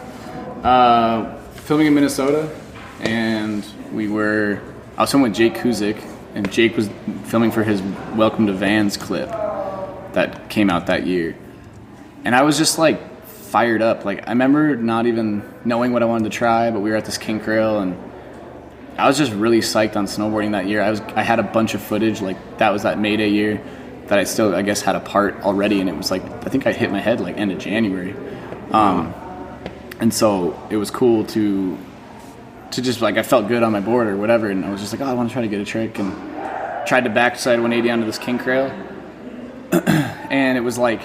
Filming in Minnesota, and I was filming with Jake Kuzik, and Jake was filming for his Welcome to Vans clip that came out that year. And I was just like fired up. Like, I remember not even knowing what I wanted to try, but we were at this kink rail, and I was just really psyched on snowboarding that year. I had a bunch of footage, like that was that May Day year that I still, I guess, had a part already, and it was like, I think I hit my head like end of January. And so it was cool to just like, I felt good on my board or whatever, and I was just like, oh, I want to try to get a trick, and tried to backside 180 onto this kink rail. And it was like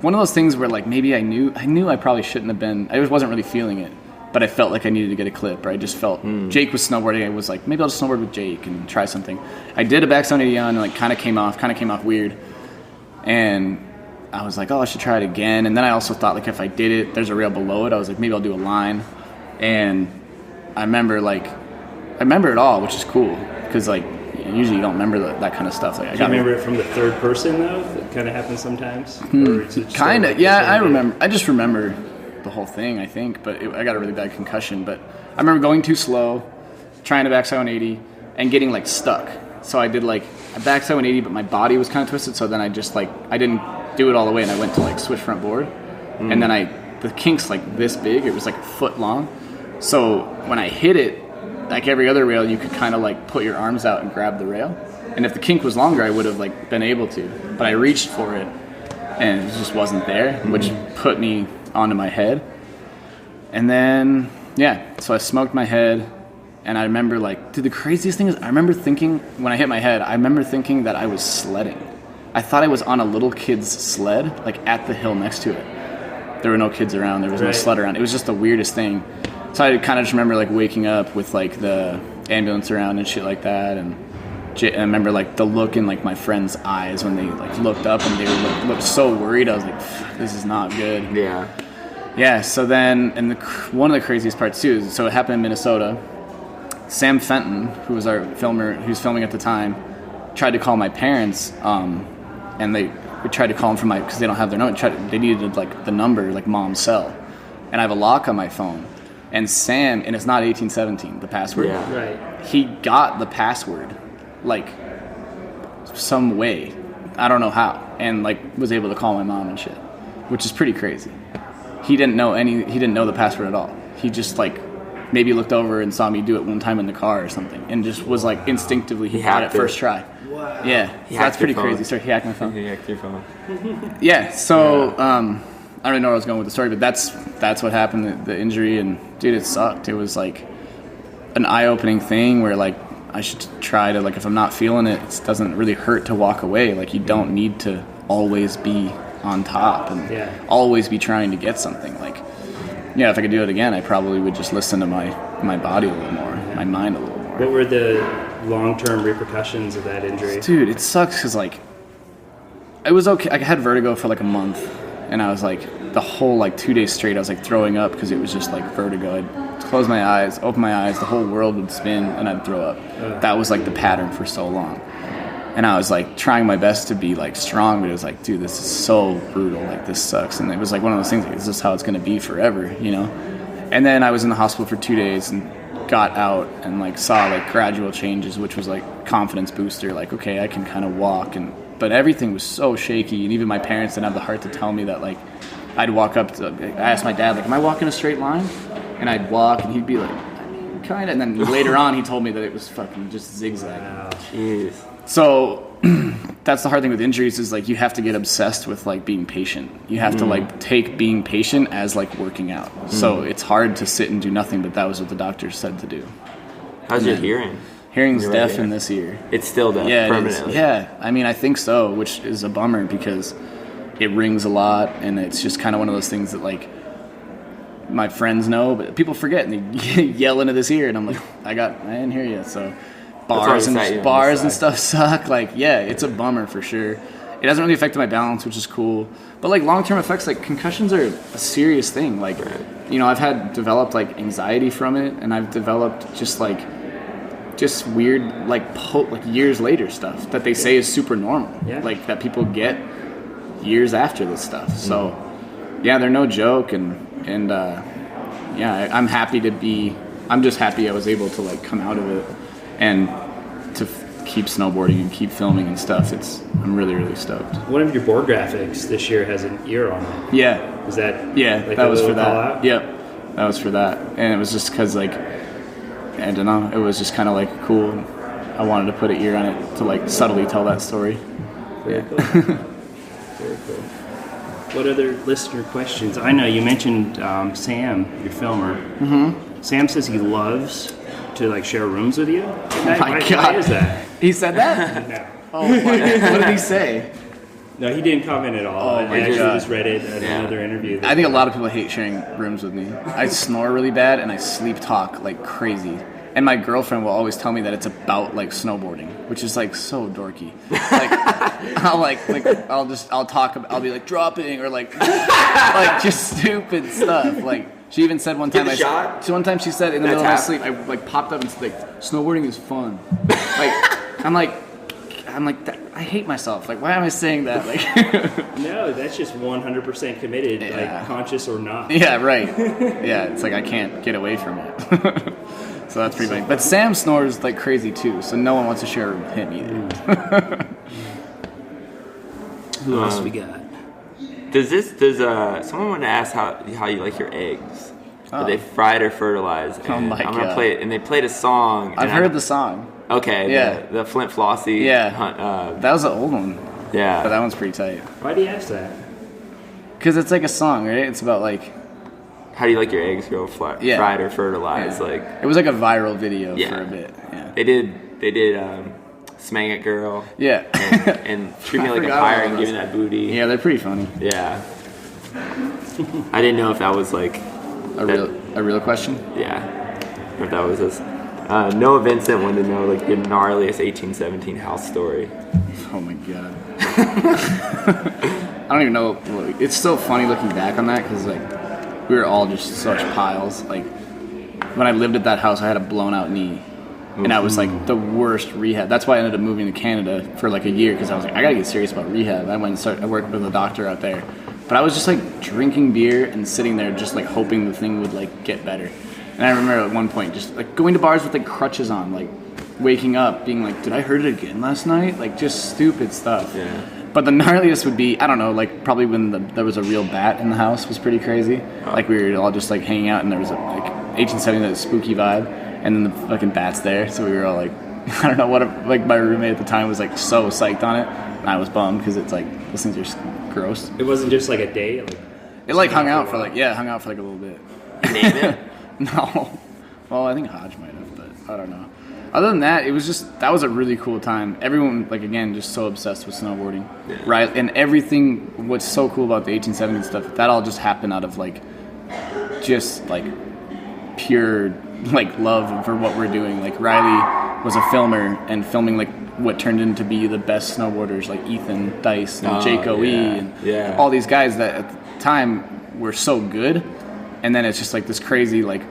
one of those things where like maybe I knew I probably shouldn't have been, I just wasn't really feeling it, but I felt like I needed to get a clip, or I just felt Jake was snowboarding. I was like, maybe I'll just snowboard with Jake and try something. I did a backside 180 on, and like kind of came off weird, and I was like, oh, I should try it again. And then I also thought, like, if I did it, there's a rail below it. I was like, maybe I'll do a line. And I remember it all, which is cool, because like usually you don't remember that kind of stuff. Like, Do you remember it from the third person though? That kind of happens sometimes. Kind of, yeah. I remember. I just remember the whole thing, I think. But I got a really bad concussion. But I remember going too slow, trying to backside 180, and getting like stuck. So I did like a backside 180, but my body was kind of twisted. So then I just like, I didn't do it all the way, and I went to like switch front board, and then the kink's like this big. It was like a foot long. So when I hit it, like every other rail, you could kind of like put your arms out and grab the rail. And if the kink was longer, I would have like been able to. But I reached for it, and it just wasn't there, which put me onto my head. And then so I smoked my head, and I remember like, dude, the craziest thing is I remember thinking when I hit my head, I remember thinking that I was sledding. I thought I was on a little kid's sled, like at the hill next to it. There were no kids around. There was no sled around. It was just the weirdest thing. So I kind of just remember like waking up with like the ambulance around and shit like that. And I remember like the look in like my friends' eyes when they like looked up, and they were looked so worried. I was like, this is not good. Yeah. So then, and one of the craziest parts too is, so it happened in Minnesota. Sam Fenton, who was our filmer, who was filming at the time, tried to call my parents. And they tried to call them because they don't have their number. They needed like the number, like mom's cell, and I have a lock on my phone. And Sam, and it's not 1817, the password. Yeah, right. He got the password, like some way, I don't know how, and like was able to call my mom and shit, which is pretty crazy. He didn't know the password at all. He just like maybe looked over and saw me do it one time in the car or something, and just was like instinctively he got it first try. Wow. Yeah, so that's pretty crazy. Started hacking my phone. He hacked your phone. Yeah, so I don't really know where I was going with the story, but that's what happened, the injury, and dude, it sucked. It was like an eye-opening thing where like I should try to, like, if I'm not feeling it, it doesn't really hurt to walk away. Like, you don't need to always be on top and always be trying to get something. Like, yeah, if I could do it again, I probably would just listen to my body a little more, my mind a little more. What were the long-term repercussions of that injury? Dude, it sucks because, like, it was okay. I had vertigo for, like, a month, and I was, like, the whole, like, 2 days straight, I was, like, throwing up because it was just, like, vertigo. I'd close my eyes, open my eyes, the whole world would spin, and I'd throw up. That was, like, the pattern for so long. And I was, like, trying my best to be, like, strong, but it was like, dude, this is so brutal. Like, this sucks. And it was, like, one of those things, like, is this how it's going to be forever, you know? And then I was in the hospital for 2 days and got out and, like, saw, like, gradual changes, which was, like, confidence booster. Like, okay, I can kind of walk. But everything was so shaky. And even my parents didn't have the heart to tell me that, like, I'd walk up to, I asked my dad, like, am I walking a straight line? And I'd walk, and he'd be like, kind of. And then later on, he told me that it was fucking just zigzag. Wow, jeez. So that's the hard thing with injuries is, like, you have to get obsessed with, like, being patient. You have to, like, take being patient as, like, working out. So it's hard to sit and do nothing, but that was what the doctor said to do. How's your hearing? Hearing's deaf in this ear. It's still deaf, permanently? Yeah, I mean, I think so, which is a bummer because it rings a lot, and it's just kind of one of those things that, like, my friends know, but people forget and they yell into this ear, and I'm like, I didn't hear you. So bars and stuff suck. Like, yeah, it's a bummer for sure. It hasn't really affected my balance, which is cool. But like long-term effects, like concussions are a serious thing. Like, you know, I've developed like anxiety from it, and I've developed just weird like years later stuff that they say is super normal. Yeah. Like that people get years after this stuff. So yeah, they're no joke, and I'm just happy I was able to like come out of it and to keep snowboarding and keep filming and stuff. I'm really, really stoked. One of your board graphics this year has an ear on it. Yeah. Is that like that was for that? Yep. That was for that. And it was just because like, I don't know, it was just kind of like cool. I wanted to put an ear on it to like subtly tell that story. Very cool. Very cool. What other listener questions? I know you mentioned Sam, your filmer. Mm-hmm. Sam says he loves to like share rooms with you. Why is that? He said that? No. Oh my God. What did he say? No, he didn't comment at all. I actually just read it at another interview. I think a lot of people hate sharing rooms with me. I snore really bad and I sleep talk like crazy. And my girlfriend will always tell me that it's about like snowboarding, which is like so dorky. Like I'll be like dropping or like just stupid stuff. Like she even said one time one time she said in the middle of my sleep I like popped up and said like snowboarding is fun. Like I'm like I hate myself. Like, why am I saying that? Like, no, that's just 100% committed, like conscious or not. Yeah, right. Yeah, it's like I can't get away from it. So that's pretty funny. But Sam snores like crazy too, so no one wants to share with him either. Who else we got? Does someone want to ask how you like your eggs? Are they fried or fertilized? And oh my God. I'm gonna play it, and they played a song. I've heard the song. Okay. Yeah. The Flint Flossie. Yeah. That was an old one. Yeah. But that one's pretty tight. Why do you ask that? Because it's like a song, right? It's about like. How do you like your eggs go fried or fertilized? Yeah. Like it was like a viral video for a bit. Yeah. They did Smang It Girl. Yeah. And Treat Me Like a Pirate and Give Me That Booty. Yeah, they're pretty funny. Yeah. I didn't know if that was like a real question. Yeah. Or if that was this. Noah Vincent wanted to know like the gnarliest 1817 house story. Oh my God. I don't even know. It's so funny looking back on that because like we were all just such piles. Like when I lived at that house, I had a blown out knee, and I was like the worst rehab. That's why I ended up moving to Canada for like a year because I was like I gotta get serious about rehab. I went and I worked with a doctor out there, but I was just like drinking beer and sitting there just like hoping the thing would like get better. And I remember at one point just like going to bars with like crutches on, like waking up being like, did I hurt it again last night? Like just stupid stuff. Yeah. But the gnarliest would be, I don't know, like probably when there was a real bat in the house was pretty crazy. Like we were all just like hanging out and there was a like 1870 that spooky vibe and then the fucking bat's there. So we were all like, I don't know what, like my roommate at the time was like so psyched on it. And I was bummed because it's like, those things are gross. It wasn't just like a day? It like hung out for like a little bit. Name it? No. Well, I think Hodge might have, but I don't know. Other than that, that was a really cool time. Everyone, like, again, just so obsessed with snowboarding. Yeah. Right? And everything, what's so cool about the 1870 stuff, that all just happened out of, like, just, like, pure, like, love for what we're doing. Like, Riley was a filmer and filming, like, what turned into be the best snowboarders, like Ethan Dice and Jake O.E. and all these guys that at the time were so good. And then it's just like this crazy like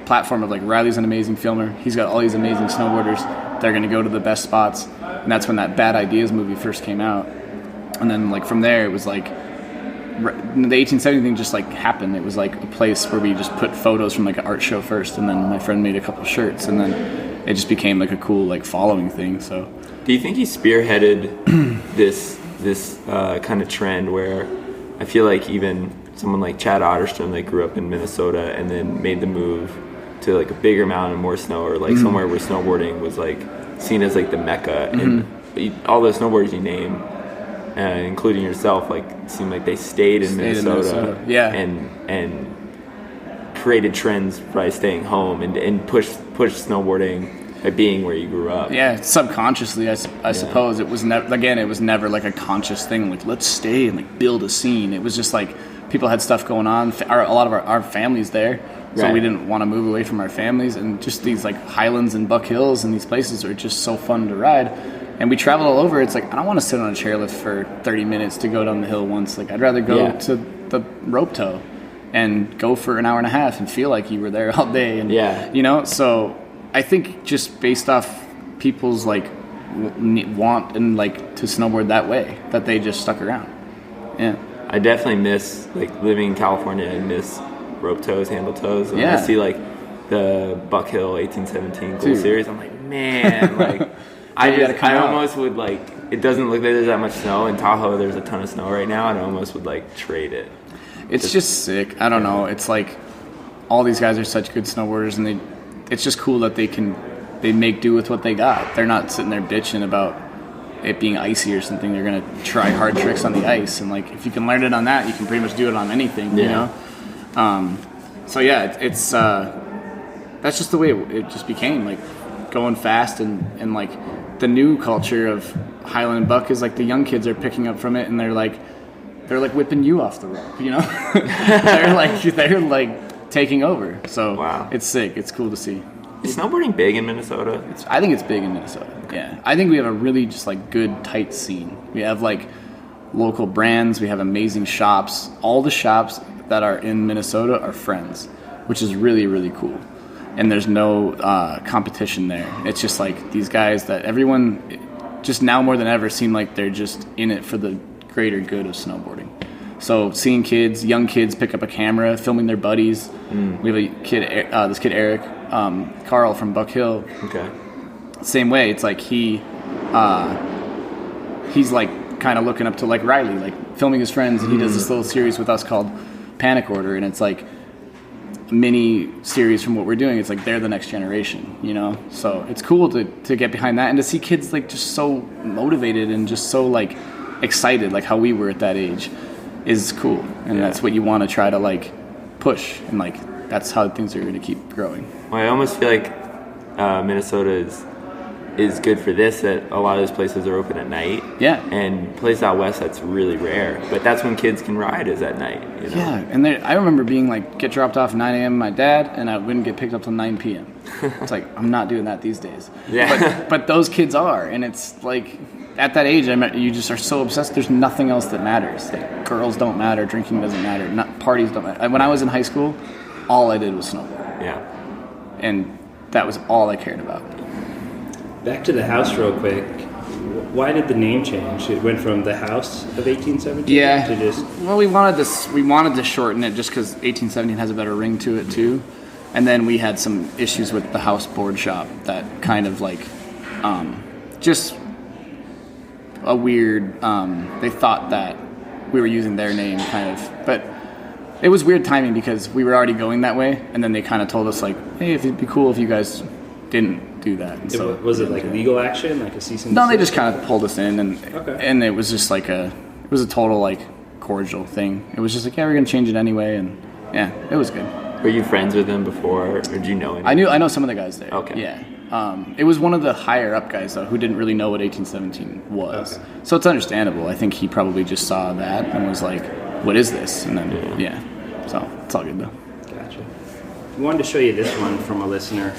platform of like Riley's an amazing filmer. He's got all these amazing snowboarders. They're going to go to the best spots. And that's when that Bad Ideas movie first came out. And then like from there it was like the 1870 thing just like happened. It was like a place where we just put photos from like an art show first, and then my friend made a couple shirts, and then it just became like a cool like following thing. So do you think he spearheaded this kind of trend where I feel like even someone like Chad Otterstrom that grew up in Minnesota and then made the move to like a bigger mountain, more snow, or like somewhere where snowboarding was like seen as like the mecca, and all the snowboarders you name, including yourself, like seemed like they stayed in Minnesota. Yeah, and created trends by staying home and pushed snowboarding by being where you grew up. Yeah, subconsciously, I suppose. It was never like a conscious thing, like, let's stay and like build a scene. It was just like people had stuff going on. A lot of our families there, so we didn't want to move away from our families. And just these like Highlands and Buck Hills and these places are just so fun to ride. And we traveled all over. It's like, I don't want to sit on a chairlift for 30 minutes to go down the hill once. Like, I'd rather go to the rope tow and go for an hour and a half and feel like you were there all day. And you know, so I think just based off people's like want and like to snowboard that way, that they just stuck around. Yeah, I definitely miss like living in California. I miss rope tows, handle tows. And I see like the Buck Hill 1817 Cool Series. I'm like, man, like I almost would like. It doesn't look like there's that much snow in Tahoe. There's a ton of snow right now, and I almost would like trade it. It's just sick. I don't know. It's like all these guys are such good snowboarders, and it's just cool that they make do with what they got. They're not sitting there bitching about it being icy or something. They're gonna try hard tricks on the ice, and like if you can learn it on that, you can pretty much do it on anything. You know. So yeah, it's that's just the way it just became, like going fast and like the new culture of Highland and Buck is like the young kids are picking up from it, and they're like whipping you off the rope, you know. they're like taking over. So it's sick. It's cool to see. Is snowboarding big in Minnesota? I think it's big in Minnesota. Yeah, I think we have a really just like good tight scene. We have like local brands. We have amazing shops. All the shops that are in Minnesota are friends, which is really, really cool. And there's no competition there. It's just like these guys that everyone just now more than ever seem like they're just in it for the greater good of snowboarding. So seeing young kids pick up a camera, filming their buddies. We have a kid, this kid Eric, Carl from Buck Hill. Okay. Same way. It's like he's like kind of looking up to like Riley, like filming his friends, and he does this little series with us called Panic Order, and it's like a mini series from what we're doing. It's like they're the next generation, you know. So it's cool to get behind that and to see kids like just so motivated and just so like excited, like how we were at that age, is cool. And that's what you want to try to like push, and like that's how things are going to keep growing. Well, I almost feel like Minnesota is good for this, that a lot of those places are open at night. Yeah. And places out west, that's really rare. But that's when kids can ride, is at night. You know? Yeah, and I remember being like, get dropped off at 9 a.m. my dad, and I wouldn't get picked up till 9 p.m. It's like, I'm not doing that these days. Yeah. But those kids are, and it's like, at that age, you just are so obsessed. There's nothing else that matters. Like, girls don't matter, drinking doesn't matter, parties don't matter. When I was in high school, all I did was snowboard. Yeah. And that was all I cared about. Back to the house real quick. Why did the name change? It went from the House of 1817 to just... Well, we wanted to shorten it just because 1817 has a better ring to it too. And then we had some issues with the house board shop that kind of like just a weird... they thought that we were using their name kind of... But it was weird timing because we were already going that way, and then they kind of told us like, hey, if it'd be cool if you guys didn't do that. And so was it like legal action, like a cease and desist? No, they just kind of pulled us in, and it was just like it was a total like cordial thing. It was just like, yeah, we're gonna change it anyway, and yeah, it was good. Were you friends with them before, or did you know anyone? I know some of the guys there. Okay. Yeah. It was one of the higher up guys though who didn't really know what 1817 was. Okay. So it's understandable. I think he probably just saw that and was like, what is this? And then so it's all good though. Gotcha. I wanted to show you this one from a listener.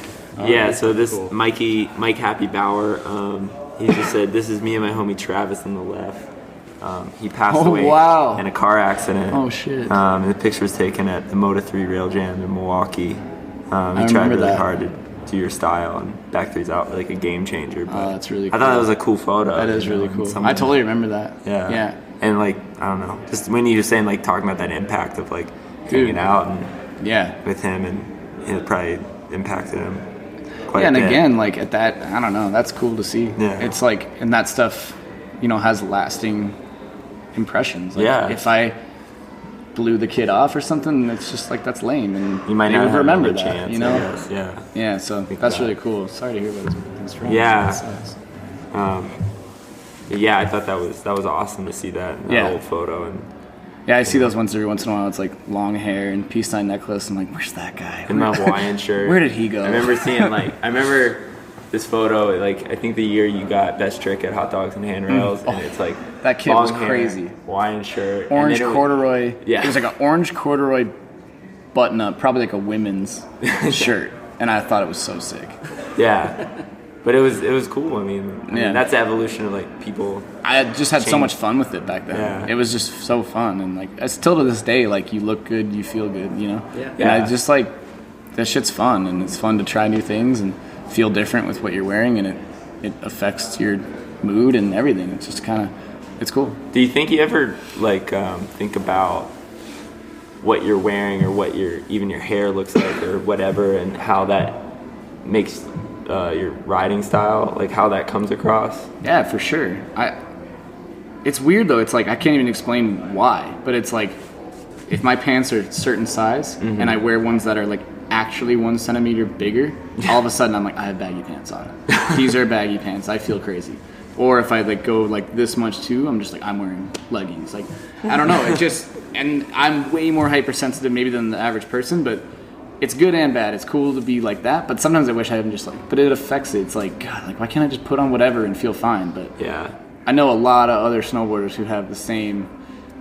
So this cool. Mike Happy Bauer, he just said, this is me and my homie Travis on the left. He passed away in a car accident. Oh shit. And the picture was taken at the Moto 3 Rail Jam in Milwaukee. He tried really hard to do your style, and back 3's out like a game changer. But that's really cool. I thought that was a cool photo. That is really cool. I totally remember that. Yeah. And like, I don't know, just when you were saying like talking about that impact of like hanging out and with him, and it probably impacted him. And again, like at that, I don't know, that's cool to see. Yeah. It's like, and that stuff, has lasting impressions. Like if I blew the kid off or something, it's just like, that's lame, and you might not remember that, chance, Yeah, so that's really cool. Sorry to hear about his friends. Yeah, I thought that was awesome to see that old photo. And I see those ones every once in a while. It's like long hair and peace sign necklace. I'm like, where's that guy? In my Hawaiian shirt. Where did he go? I remember seeing this photo, like I think the year you got best trick at hot dogs and handrails, and it's like that kid was hair, crazy. Hawaiian shirt, orange corduroy. Yeah, it was like an orange corduroy button up, probably like a women's shirt, and I thought it was so sick. Yeah. But it was cool. I mean, that's the evolution of like people. I just had so much fun with it back then. Yeah. It was just so fun, and like still to this day, like you look good, you feel good, you know. Yeah. And I just like that shit's fun, and it's fun to try new things and feel different with what you're wearing, and it affects your mood and everything. It's just kind of it's cool. Do you think you ever like think about what you're wearing or what even your hair looks like or whatever, and how that makes your riding style, like how that comes across? Yeah, for sure. It's weird though. It's like I can't even explain why, but it's like if my pants are a certain size and I wear ones that are like actually 1 centimeter bigger, all of a sudden I'm like, I have baggy pants on. These are baggy pants. I feel crazy. Or if I like go like this much too, I'm just like, I'm wearing leggings. Like I don't know. It just, and I'm way more hypersensitive maybe than the average person, but it's good and bad. It's cool to be like that, but sometimes I wish I hadn't just like, but it affects it. It's like, God, like why can't I just put on whatever and feel fine? But yeah, I know a lot of other snowboarders who have the same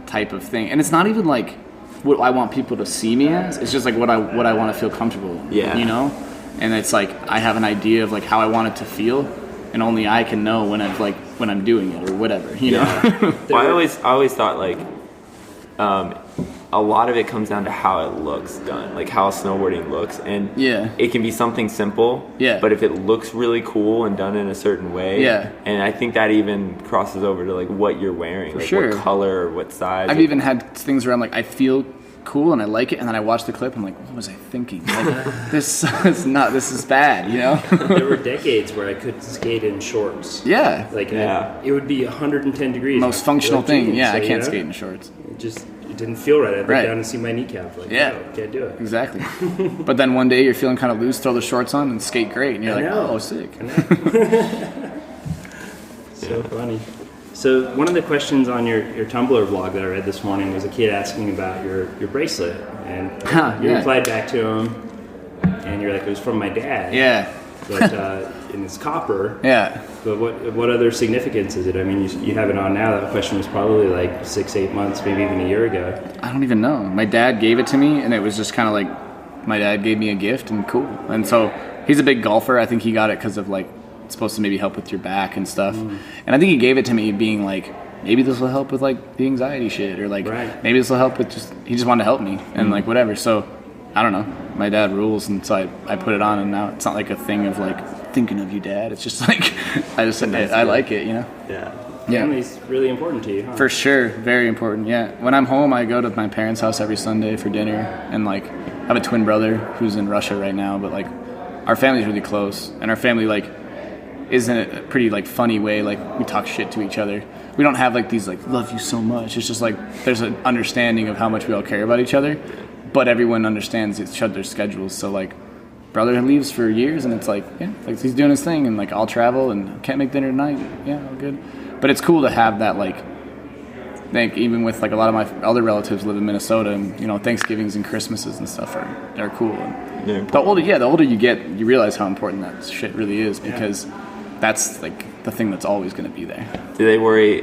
type of thing, and it's not even like what I want people to see me as. It's just like what I want to feel comfortable in, you know? And it's like I have an idea of like how I want it to feel, and only I can know when I'm doing it or whatever, you know? Well, I always thought like a lot of it comes down to how it looks done, like how snowboarding looks, and it can be something simple, but if it looks really cool and done in a certain way, and I think that even crosses over to like what you're wearing, like what color or what size. I've even had things where I'm like, I feel cool and I like it, and then I watch the clip, I'm like, what was I thinking? Like, this is bad, you know? There were decades where I could skate in shorts. Yeah. Like, it would be 110 degrees. Most functional thing. Jeans, yeah, so, I can't skate in shorts. It didn't feel right. I'd look down and see my kneecap. Like, no, can't do it. Exactly. But then one day you're feeling kind of loose, throw the shorts on and skate great, and you're like, oh, sick. So funny. So one of the questions on your Tumblr blog that I read this morning was a kid asking about your bracelet, and you replied back to him, and you're like, it was from my dad. Yeah. But and it's copper. Yeah. But what other significance is it? I mean, you have it on now. That question was probably like 6-8 months, maybe even a year ago. I don't even know. My dad gave it to me, and it was just kind of like my dad gave me a gift, and cool. And so he's a big golfer. I think he got it because of like it's supposed to maybe help with your back and stuff. And I think he gave it to me being like, maybe this will help with like the anxiety shit, or like maybe this will help with he just wanted to help me and like whatever. So I don't know. My dad rules, and so I put it on, and now it's not like a thing of like thinking of you, Dad. It's just like I just I like it, you know. Yeah. Family's really important to you, huh? For sure, very important. Yeah. When I'm home, I go to my parents' house every Sunday for dinner, and like I have a twin brother who's in Russia right now, but like our family's really close, and our family like is in a pretty like funny way. Like we talk shit to each other. We don't have like these like love you so much. It's just like there's an understanding of how much we all care about each other. But everyone understands each other's schedules. So like, brother leaves for years, and it's like, like he's doing his thing, and like I'll travel and can't make dinner tonight. Yeah, all good. But it's cool to have that like. I think even with like a lot of my other relatives live in Minnesota, and you know Thanksgivings and Christmases and stuff are cool. And the older you get, you realize how important that shit really is, because that's like the thing that's always going to be there. Do they worry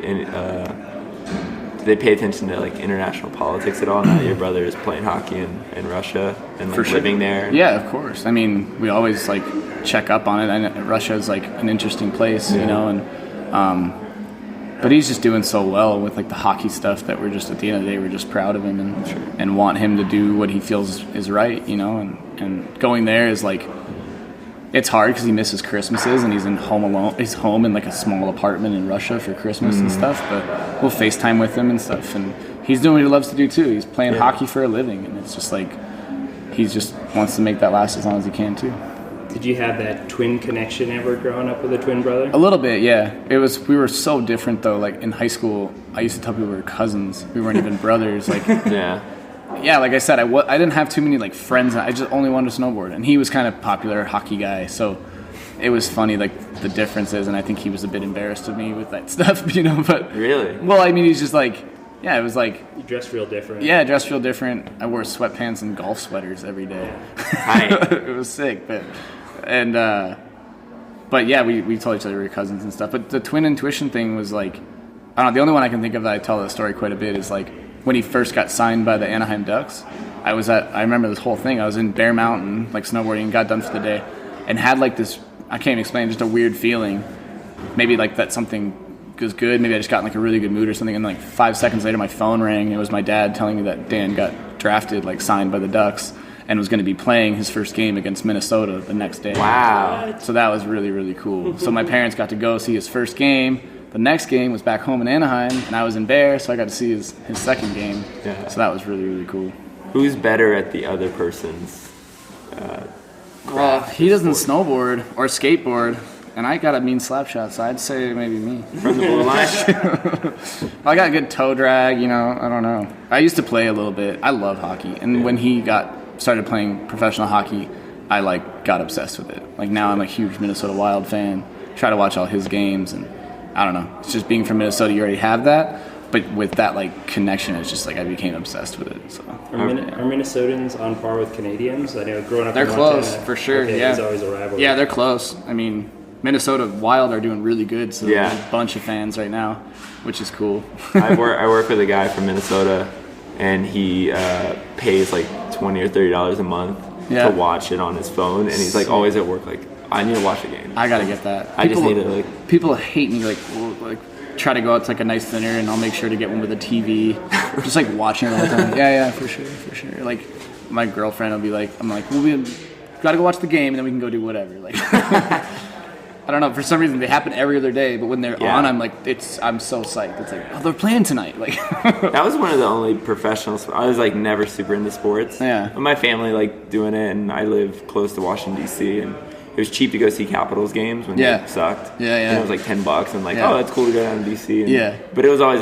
do they pay attention to like international politics at all now that your brother is playing hockey in Russia and like living there? Yeah, of course. I mean, we always like check up on it. And Russia is like an interesting place, you know, and but he's just doing so well with like the hockey stuff that we're just at the end of the day we're just proud of him and want him to do what he feels is right, you know, and going there is like it's hard because he misses Christmases, and he's home alone. He's home in like a small apartment in Russia for Christmas and stuff. But we'll FaceTime with him and stuff, and he's doing what he loves to do too. He's playing hockey for a living, and it's just like he just wants to make that last as long as he can too. Did you have that twin connection ever growing up with a twin brother? A little bit, yeah. We were so different though. Like in high school, I used to tell people we were cousins. We weren't even brothers. Like yeah, like I said, I didn't have too many like friends. I just only wanted to snowboard, and he was kind of popular hockey guy, so it was funny like the differences, and I think he was a bit embarrassed of me with that stuff, you know. But really, well, I mean, he's just like, yeah, it was like you dressed real different. Yeah, dressed real different. I wore sweatpants and golf sweaters every day. It was sick, but But yeah, we told each other we were cousins and stuff. But the twin intuition thing was like, I don't know, the only one I can think of that I tell that story quite a bit is like when he first got signed by the Anaheim Ducks. I remember this whole thing. I was in Bear Mountain, like snowboarding, got done for the day, and had like this, I can't even explain, just a weird feeling. Maybe like that something was good. Maybe I just got in like a really good mood or something. And like 5 seconds later, my phone rang. And it was my dad telling me that Dan got drafted, like signed by the Ducks, and was going to be playing his first game against Minnesota the next day. Wow. So that was really, really cool. So my parents got to go see his first game. The next game was back home in Anaheim, and I was in Bear, so I got to see his second game. Yeah. So that was really, really cool. Who's better at the other person's Well, he doesn't snowboard or skateboard, and I got a mean slap shot, so I'd say maybe me. From the blue line? I got a good toe drag, I don't know. I used to play a little bit. I love hockey, and when he started playing professional hockey, I got obsessed with it. Like now I'm a huge Minnesota Wild fan. Try to watch all his games, and I don't know. It's just being from Minnesota, you already have that. But with that connection, it's just I became obsessed with it. So are Minnesotans on par with Canadians? I know growing up, they're in close Montana, for sure. Okay, Yeah, there's always a rivalry. Yeah, they're close. I mean, Minnesota Wild are doing really good. So yeah. there's a bunch of fans right now, which is cool. I work with a guy from Minnesota, and he pays $20 or $30 a month to watch it on his phone, and he's always at work. I need to watch the game. I gotta get that. I just need to People hate me try to go out to a nice dinner, and I'll make sure to get one with a TV. Just watching it all the time. Yeah, for sure. My girlfriend will be I'm we gotta go watch the game, and then we can go do whatever. I don't know. For some reason, they happen every other day, but when they're on, I'm so psyched. It's they're playing tonight. That was one of the only professional. I was never super into sports. Yeah. But my family liked doing it, and I live close to Washington D.C. and it was cheap to go see Capitals games when they sucked. Yeah. And it was $10, and oh, that's cool to go down to D.C. And, but it was always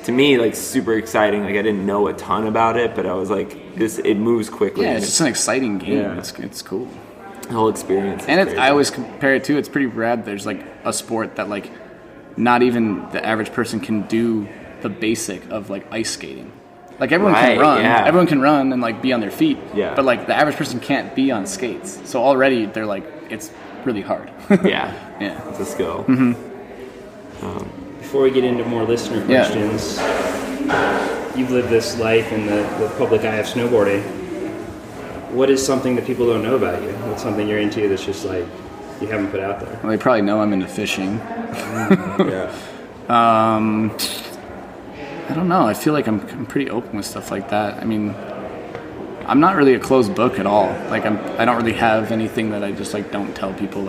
to me super exciting. I didn't know a ton about it, but I was it moves quickly. Yeah, it's just an exciting game. Yeah. It's cool. The whole experience. And I always compare it to, it's pretty rad. There's a sport that not even the average person can do the basic of ice skating. Everyone can run. Yeah. Everyone can run and be on their feet. Yeah. But the average person can't be on skates. So already they're it's really hard. Yeah. Yeah. It's a skill. Mm-hmm. Before we get into more listener questions, you've lived this life in the public eye of snowboarding. What is something that people don't know about you? What's something you're into that's just you haven't put out there? Well, they probably know I'm into fishing. Yeah. I don't know. I feel I'm pretty open with stuff like that. I mean, I'm not really a closed book at all. I don't really have anything that I just don't tell people.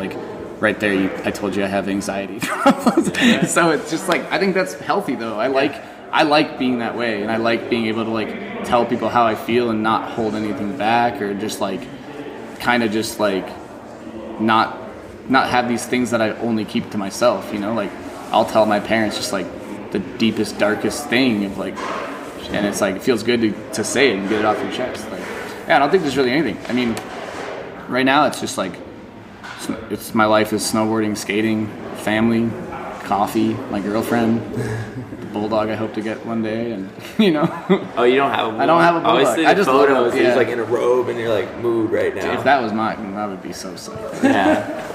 Right there, I told you I have anxiety problems. So it's just I think that's healthy though. I like being that way, and I like being able to tell people how I feel and not hold anything back, or just kind of just not have these things that I only keep to myself. I'll tell my parents just the deepest, darkest thing of and it's it feels good to say it and get it off your chest. I don't think there's really anything. I mean, right now it's just it's my life is snowboarding, skating, family, coffee, my girlfriend, the bulldog I hope to get one day, and Oh, you don't have a bulldog? I don't have a bulldog. I always see I just photos. He's in a robe, and you're mood right now. If that was mine, that would be so sick. Yeah.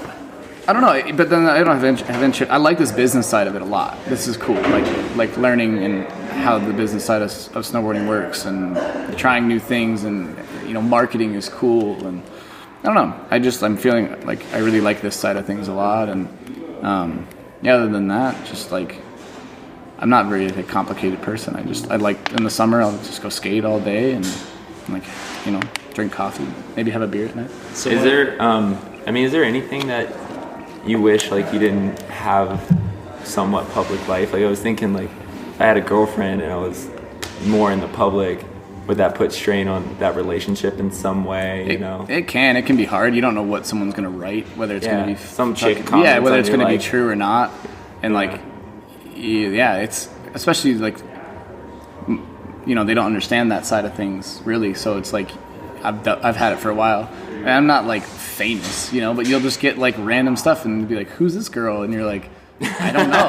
I don't know, but then I don't have interest. I like this business side of it a lot. This is cool, learning and how the business side of snowboarding works, and trying new things, and marketing is cool, and I don't know. I'm feeling I really like this side of things a lot, and other than that, just I'm not very a complicated person. I in the summer I'll just go skate all day and drink coffee, maybe have a beer at night. So is there anything that you wish you didn't have somewhat public life? I was thinking if I had a girlfriend and I was more in the public, would that put strain on that relationship in some way? It can be hard. You don't know what someone's gonna write, whether it's gonna be some chick whether it's gonna be true or not, and it's especially they don't understand that side of things really. So it's I've had it for a while, and I'm not famous, but you'll just get random stuff and be who's this girl, and you're I don't know.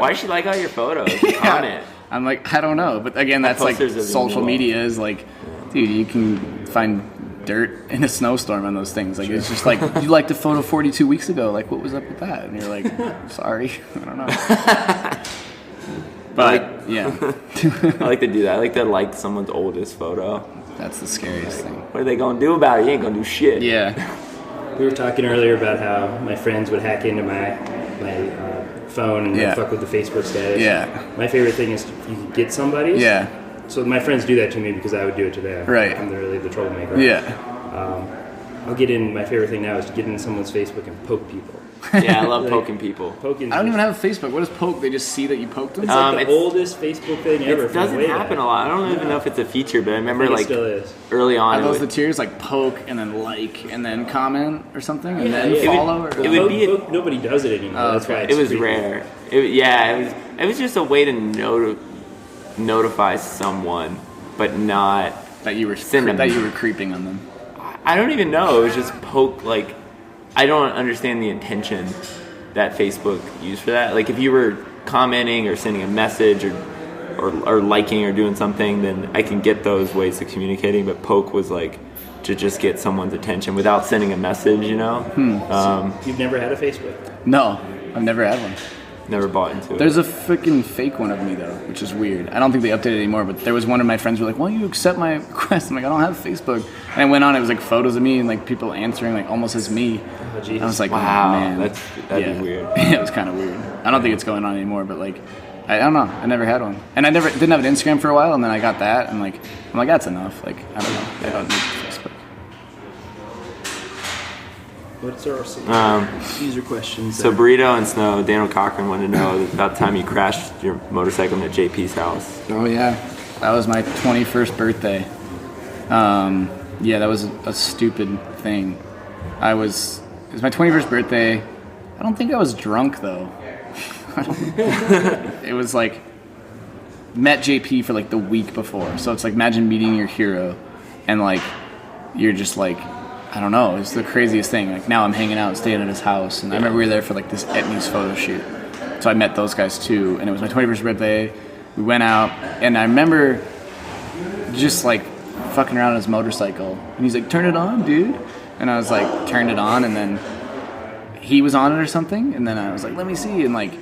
Why does she like all your photos? On it. I'm I don't know, but again, that's social media is dude, you can find dirt in a snowstorm on those things. Like, it's just like, you liked a photo 42 weeks ago. Like, what was up with that? And you're like, sorry, I don't know. But, yeah. I like to do that. I like to like someone's oldest photo. That's the scariest thing. What are they going to do about it? You ain't going to do shit. Yeah. We were talking earlier about how my friends would hack into my phone and fuck with the Facebook status. Yeah. My favorite thing is you can get somebody's. Yeah. So my friends do that to me because I would do it to them. Right. I'm really the troublemaker. Yeah. I'll get in. My favorite thing now is to get in someone's Facebook and poke people. Yeah, I love poking people. Poking. I don't even have a Facebook. What is poke? They just see that you poked them? It's like the oldest Facebook thing ever. It doesn't happen a lot. I don't even know if it's a feature, but I remember it like still is. Early on. Are those the tiers, like poke and then like and then comment or something and then yeah. follow? It would be nobody does it anymore. That's why it was rare. It was just a way to notify someone, but not that you were creeping on them. I don't even know. It was just poke. Like, I don't understand the intention that Facebook used for that. Like, if you were commenting or sending a message or liking or doing something, then I can get those ways of communicating. But poke was like to just get someone's attention without sending a message, you know? So you've never had a Facebook? No, I've never had one. Never bought into it. There's a freaking fake one of me, though, which is weird. I don't think they updated it anymore, but there was one of my friends who were like, why don't you accept my request? I'm like, I don't have Facebook. And I went on, it was like photos of me and like people answering like almost as me. Oh, geez. I was like, wow, oh, man. that'd be weird. It was kind of weird. I don't think it's going on anymore, but like, I don't know. I never had one. And I didn't have an Instagram for a while, and then I got that, and like, I'm like, that's enough. Like, I don't know. I don't need Facebook. What's our user questions? So Burrito and Snow, Daniel Cochran wanted to know about the time you crashed your motorcycle at JP's house. Oh yeah, that was my 21st birthday. Yeah, that was a stupid thing. It was my 21st birthday. I don't think I was drunk though. It was like met JP for like the week before. So it's like imagine meeting your hero and like you're just like, I don't know, it's the craziest thing. Like now I'm hanging out, staying at his house, and I remember we were there for like this Etnies photo shoot. So I met those guys too, and it was my 21st birthday. We went out, and I remember just like fucking around on his motorcycle, and he's like, "Turn it on, dude," and I was like, "Turned it on," and then he was on it or something, and then I was like, "Let me see," and like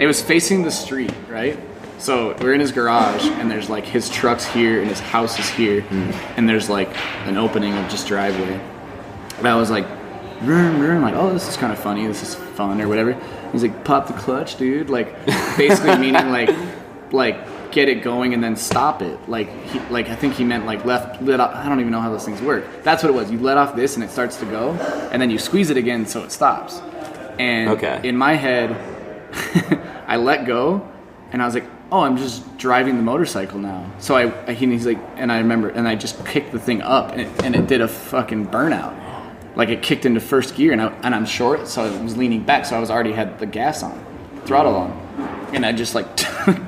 it was facing the street, right? So we're in his garage, and there's like his truck's here, and his house is here, and there's like an opening of just driveway. And I was like, vroom, vroom, like, oh, this is kind of funny, this is fun, or whatever. He's like, pop the clutch, dude. Like, basically meaning like get it going and then stop it. Like I think he meant like let off. I don't even know how those things work. That's what it was. You let off this, and it starts to go, and then you squeeze it again so it stops. And in my head, I let go, and I was like, oh, I'm just driving the motorcycle now. So he's like, and I remember, and I just picked the thing up, and it did a fucking burnout. Like it kicked into first gear, and I'm short, so I was leaning back, so I was already had the gas on, throttle on, and I just like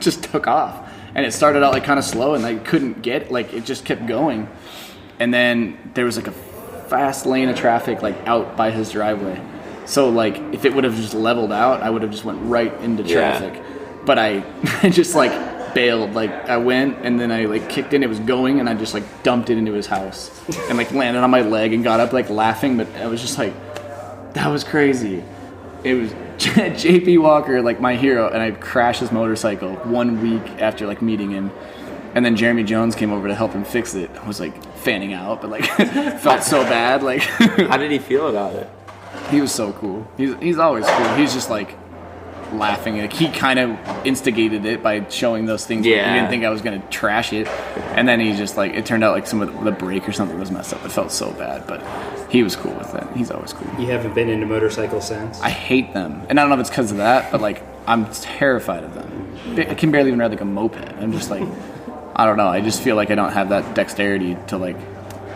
just took off. And it started out like kind of slow, and I couldn't get, like it just kept going. And then there was like a fast lane of traffic like out by his driveway. So like if it would have just leveled out, I would have just went right into traffic. Yeah. But I just like bailed. Like I went, and then I like kicked in, it was going, and I just like dumped it into his house and like landed on my leg and got up like laughing, but I was just like, that was crazy. It was JP Walker, like my hero, and I crashed his motorcycle 1 week after like meeting him. And then Jeremy Jones came over to help him fix it. I was like fanning out, but like felt so bad. Like how did he feel about it? He was so cool. He's always cool. He's just like laughing. Like he kind of instigated it by showing those things. Yeah. He didn't think I was gonna trash it, and then he just like, it turned out like some of the brake or something was messed up. It felt so bad, but he was cool with it. He's always cool. You haven't been into motorcycles since? I hate them, and I don't know if it's because of that, but like I'm terrified of them. I can barely even ride like a moped. I'm just like, I don't know. I just feel like I don't have that dexterity to like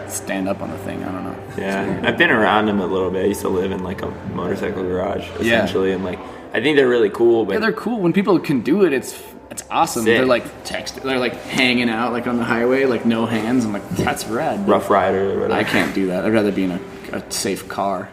stand up on the thing. I don't know. Yeah, I've been around them a little bit. I used to live in like a motorcycle garage essentially, and like I think they're really cool. But yeah, they're cool. When people can do it, it's awesome. Sick. They're like they're like hanging out like on the highway, like no hands. I'm like, that's rad. Rough rider or whatever. I can't do that. I'd rather be in a safe car.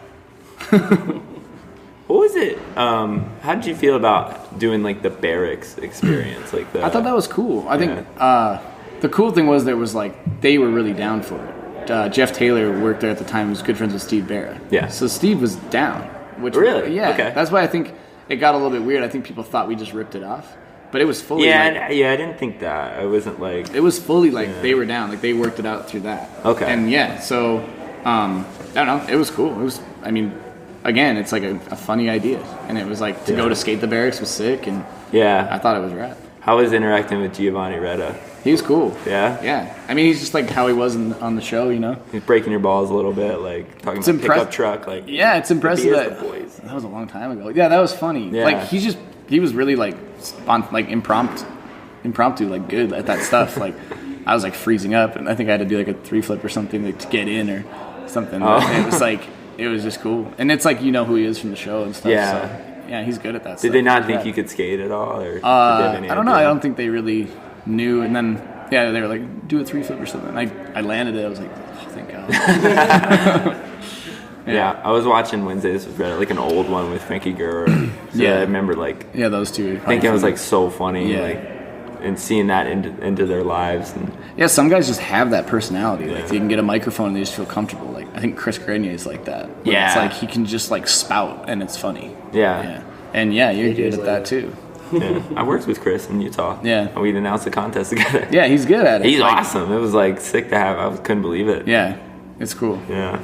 What was it? How did you feel about doing like the barracks experience? Like I thought that was cool. I think the cool thing was there was like they were really down for it. Jeff Taylor worked there at the time. He was good friends with Steve Barra. Yeah. So Steve was down. Which really? Yeah. Okay. That's why I think it got a little bit weird. I think people thought we just ripped it off, but it was fully. Yeah, I didn't think that. I wasn't like. It was fully they were down. Like they worked it out through that. Okay. And so I don't know. It was cool. It was. I mean, again, it's like a funny idea, and it was like to go to skate the barracks was sick, and I thought it was rad. How was interacting with Giovanni Retta? He was cool. Yeah? Yeah. I mean, he's just like how he was on the show, you know? He's breaking your balls a little bit, like talking about pickup truck. Like, yeah, it's impressive. That was a long time ago. Yeah, that was funny. Yeah. Like, he was really like, impromptu, like good at that stuff. Like, I was like freezing up, and I think I had to do like a 3-flip or something like, to get in or something. It was like, it was just cool. And it's like, you know who he is from the show and stuff. Yeah. So, yeah, he's good at that stuff. Did they not think you could skate at all? Or I don't know. I don't think they really knew. And then, they were like, do a 3-flip or something. I landed it. I was like, oh, thank God. Yeah, I was watching Wednesdays with Reddit, like an old one with Frankie Gurr. I remember like those two. I think it was like so funny, like, and seeing that into their lives. And some guys just have that personality. Like they can get a microphone and they just feel comfortable. Like I think Chris Grenier is like that. Yeah, it's like he can just like spout and it's funny. Yeah. And you're good at that too. Yeah, I worked with Chris in Utah. Yeah, and we'd announced the contest together. Yeah, he's good at it. He's awesome. It was like sick to have. I couldn't believe it. Yeah, it's cool. Yeah.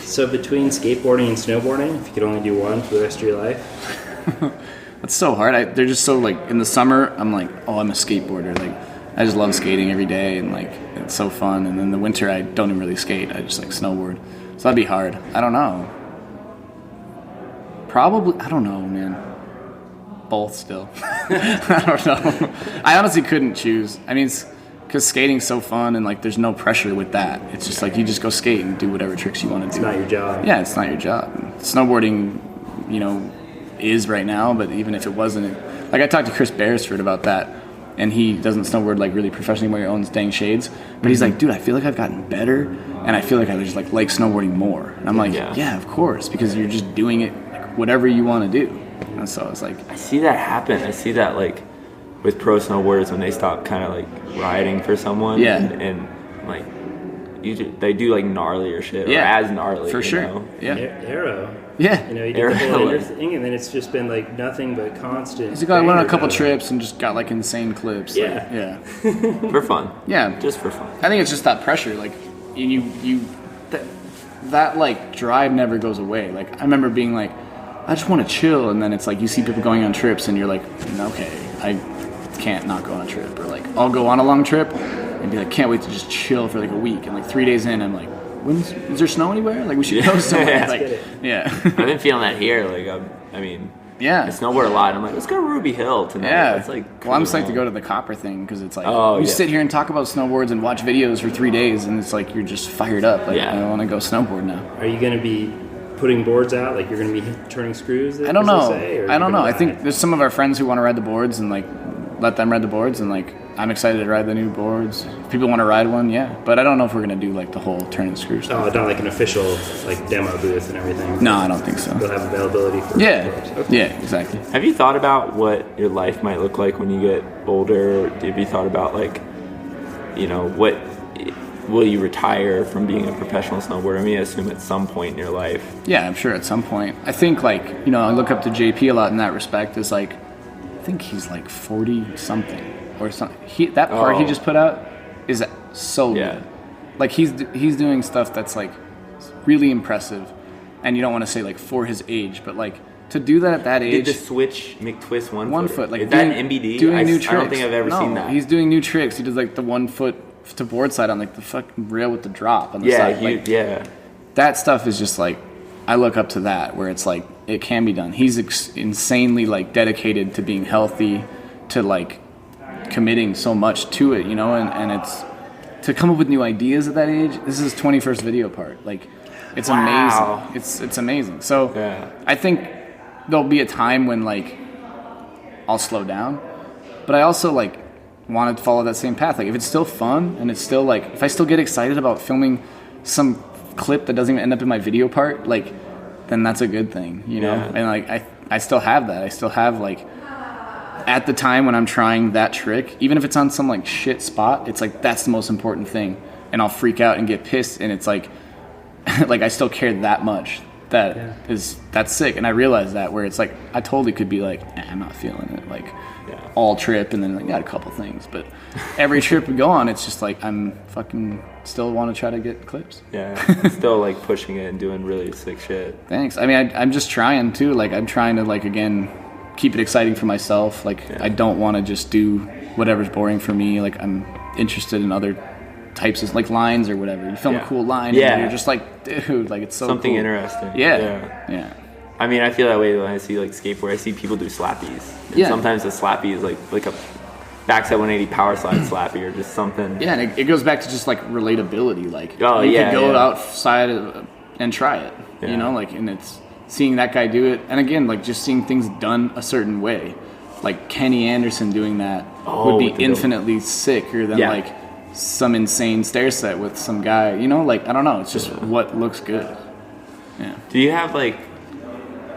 So between skateboarding and snowboarding, if you could only do one for the rest of your life? That's so hard. They're just so like in the summer, I'm like, oh, I'm a skateboarder. Like I just love skating every day, and like it's so fun. And then the winter, I don't even really skate. I just like snowboard. So that'd be hard. I don't know. Probably, I don't know, man. Both still. I don't know. I honestly couldn't choose. I mean, because skating's so fun and like there's no pressure with that. It's just like you just go skate and do whatever tricks you want to do. It's not your job. Yeah, it's not your job. Snowboarding, is right now, but even if it wasn't, like I talked to Chris Beresford about that, and he doesn't snowboard like really professionally where he owns Dang Shades, but he's like, dude, I feel like I've gotten better, and I feel like I just like snowboarding more. And I'm like, yeah, of course, because you're just doing it like whatever you want to do. And so it's like I see that happen. I see that like with pro snowboarders when they stop kind of like riding for someone. Yeah. And like they do like gnarlier shit. Yeah. Or as gnarly. For sure. Know? Yeah. Arrow. Yeah. You did the whole Ender thing, and then it's just been like nothing but constant. He's went on a couple trips and just got like insane clips. Yeah. Like, for fun. Yeah. Just for fun. I think it's just that pressure. Like that like drive never goes away. Like I remember being like, I just want to chill, and then it's like you see people going on trips and you're like, okay, I can't not go on a trip. Or like I'll go on a long trip and be like, can't wait to just chill for like a week, and like 3 days in I'm like, is there snow anywhere? Like we should go somewhere. I've been feeling that here. Like I snowboard a lot. I'm like, let's go to Ruby Hill tonight. Yeah. It's like well, I'm psyched to go to the Copper thing because it's like you sit here and talk about snowboards and watch videos for 3 days, and it's like you're just fired up. Like I want to go snowboard now. Are you going to be putting boards out? Like you're going to be turning screws? I don't know. I think there's some of our friends who want to ride the boards and like let them ride the boards, and like I'm excited to ride the new boards. If people want to ride one, but I don't know if we're going to do like the whole turn and screw stuff. Oh, not like an official like demo booth and everything? No, I don't think so. They'll have availability for boards. Okay. Yeah, exactly. Have you thought about what your life might look like when you get older? Have you thought about like, what will you retire from being a professional snowboarder? I mean, I assume at some point in your life. Yeah, I'm sure at some point. I think like, I look up to JP a lot in that respect. Is like, I think he's like 40 something or something. That part he just put out is so good. Like he's doing stuff that's like really impressive, and you don't want to say like for his age, but like to do that at that age. Did the switch McTwist one foot? Like is that an MBD? Doing new tricks. I don't think I've ever seen that. He's doing new tricks. He does like the 1 foot to board side on like the fucking rail with the drop on the side. That stuff is just like, I look up to that where it's like it can be done. He's insanely like dedicated to being healthy, to like committing so much to it, and it's to come up with new ideas at that age. This is his 21st video part. Like it's amazing. It's amazing. So I think there'll be a time when like I'll slow down, but I also like want to follow that same path. Like if it's still fun and it's still like if I still get excited about filming some clip that doesn't even end up in my video part, like then that's a good thing, and like I still have that. I still have like at the time when I'm trying that trick, even if it's on some like shit spot, it's like that's the most important thing. and I'll freak out and get pissed, and it's like like I still care that much. That's sick. And I realized that, where it's like I totally could be like, I'm not feeling it, like all trip, and then like got a couple things, but every trip we go on, it's just like I'm fucking still want to try to get clips. Still like pushing it and doing really sick shit. Thanks. I mean, I'm just trying too, like I'm trying to like again keep it exciting for myself. Like I don't want to just do whatever's boring for me. Like I'm interested in other types of like lines or whatever. You film a cool line, and you're just like, dude, like it's so something cool. interesting. Yeah. I mean, I feel that way when I see like skateboard. I see people do slappies. And sometimes the slappy is like a backside 180 power slide slappy or just something. Yeah, and it goes back to just like relatability. Like you could go outside and try it. You know, like, and it's seeing that guy do it, and again, like just seeing things done a certain way. Like Kenny Anderson doing that would be infinitely sicker than like some insane stair set with some guy. You know, like I don't know. It's just what looks good. Yeah. Do you have like?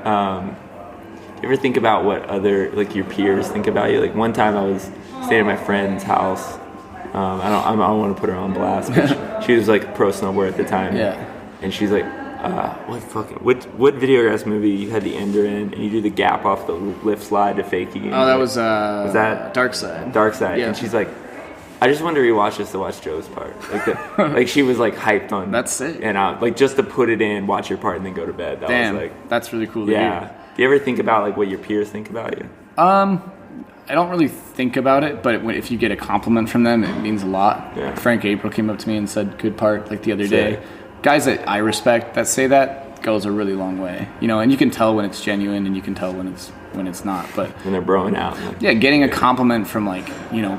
You ever think about what other like your peers think about you? Like one time I was staying at my friend's house. I don't want to put her on blast, but she was like a pro snowboarder at the time. And she's like, what Videographs movie you had the ender in and you do the gap off the lift slide to fakie? Oh, that was that Dark Side. Dark Side. And she's like, I just want to rewatch this to watch Joe's part. Like she was like hyped on. That's it. And like just to put it in, watch your part, and then go to bed. That was like, that's really cool to hear. Do you ever think about like what your peers think about you? I don't really think about it, but if you get a compliment from them, it means a lot. Frank April came up to me and said, "Good part," like the other day. Guys that I respect that say that goes a really long way, you know. And you can tell when it's genuine, and you can tell when it's not. But when they're broing out, getting a compliment from like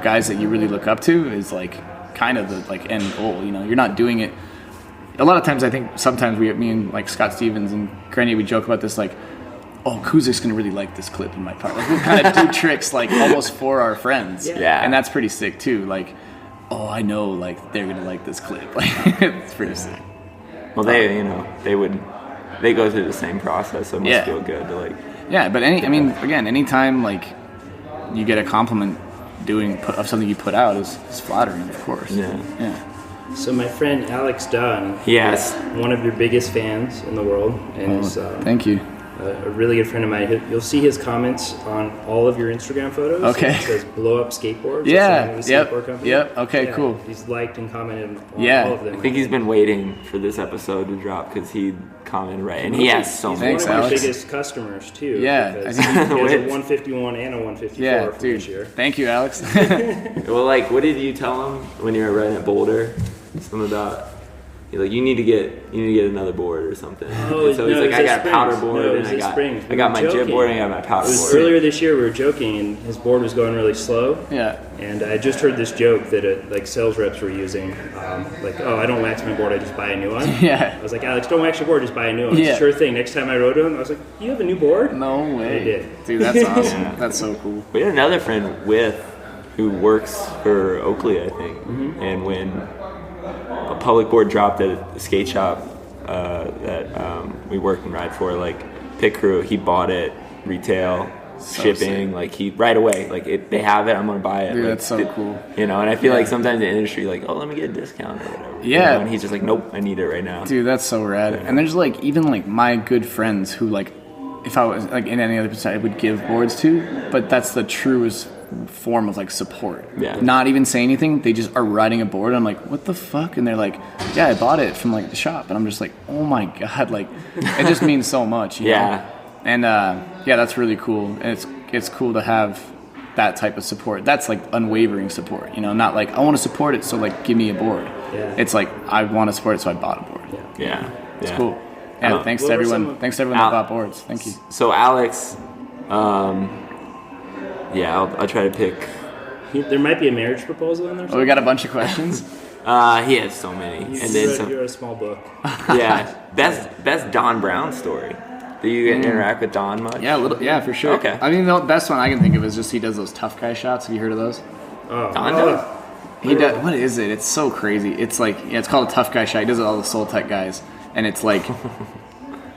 guys that you really look up to is like kind of the like end goal. You know, you're not doing it. A lot of times, I think sometimes me and like Scott Stevens and Granny, we joke about this like, oh, Kuzik's gonna really like this clip in my part. Like we kind of do tricks like almost for our friends. And that's pretty sick too. Like, oh, I know like they're gonna like this clip. Like it's pretty sick. Well, they go through the same process, so it must feel good to like. Yeah, but anytime like you get a compliment of something you put out is flattering, of course. Yeah. So my friend Alex Dunn, is one of your biggest fans in the world, and is thank you. A really good friend of mine. You'll see his comments on all of your Instagram photos. Okay. It says "Blow Up Skateboards." Yep. Okay. Yeah, cool. He's liked and commented on all of them. I think he's been waiting for this episode to drop because he commented and he has so many. He's one of my biggest customers too. Yeah. Because he has a 151 and a 154 for this year. Thank you, Alex. Well, like, what did you tell him when you were riding at Boulder? Something about. Like you need to get another board or something. Oh, so he's like, I got a powder board and I got my jib board and I got my powder board. Earlier this year we were joking and his board was going really slow. Yeah. And I just heard this joke that like sales reps were using, like, oh, I don't wax my board, I just buy a new one. Yeah. I was like, Alex, don't wax your board, just buy a new one. Yeah. Sure thing. Next time I rode him, I was like, you have a new board? No way. I did. Dude, that's awesome. That's so cool. We had another friend who works for Oakley, I think, and when a public board dropped at the skate shop that we worked and ride for, like Pit Crew, he bought it retail, shipping, sick. Like he right away, like they have it, I'm gonna buy it. Dude, like, that's so cool. You know, and I feel like sometimes the industry, like, oh, let me get a discount or whatever. Yeah. You know? And he's just like, nope, I need it right now. Dude, that's so rad. And there's like even like my good friends who like, if I was like in any other position, I would give boards to, but that's the truest form of like support. Not even say anything, they just are riding a board. I'm like, what the fuck? And they're like, yeah, I bought it from like the shop. And I'm just like, oh my god, like it just means so much, you know? And that's really cool. And it's cool to have that type of support. That's like unwavering support, you know, not like I want to support it, so like give me a board. It's like I want to support it, so I bought a board. It's cool. Thanks to everyone that bought boards. Thank you. So Alex, I'll try to pick. There might be a marriage proposal in there. Oh, we got a bunch of questions. He has so many. You're a small book. Best Don Brown story. Do you interact with Don much? Yeah, for sure. Okay. I mean, the best one I can think of is just he does those tough guy shots. Have you heard of those? Don does? He does. What is it? It's so crazy. It's like it's called a tough guy shot. He does it all the Soul Tech guys, and it's like.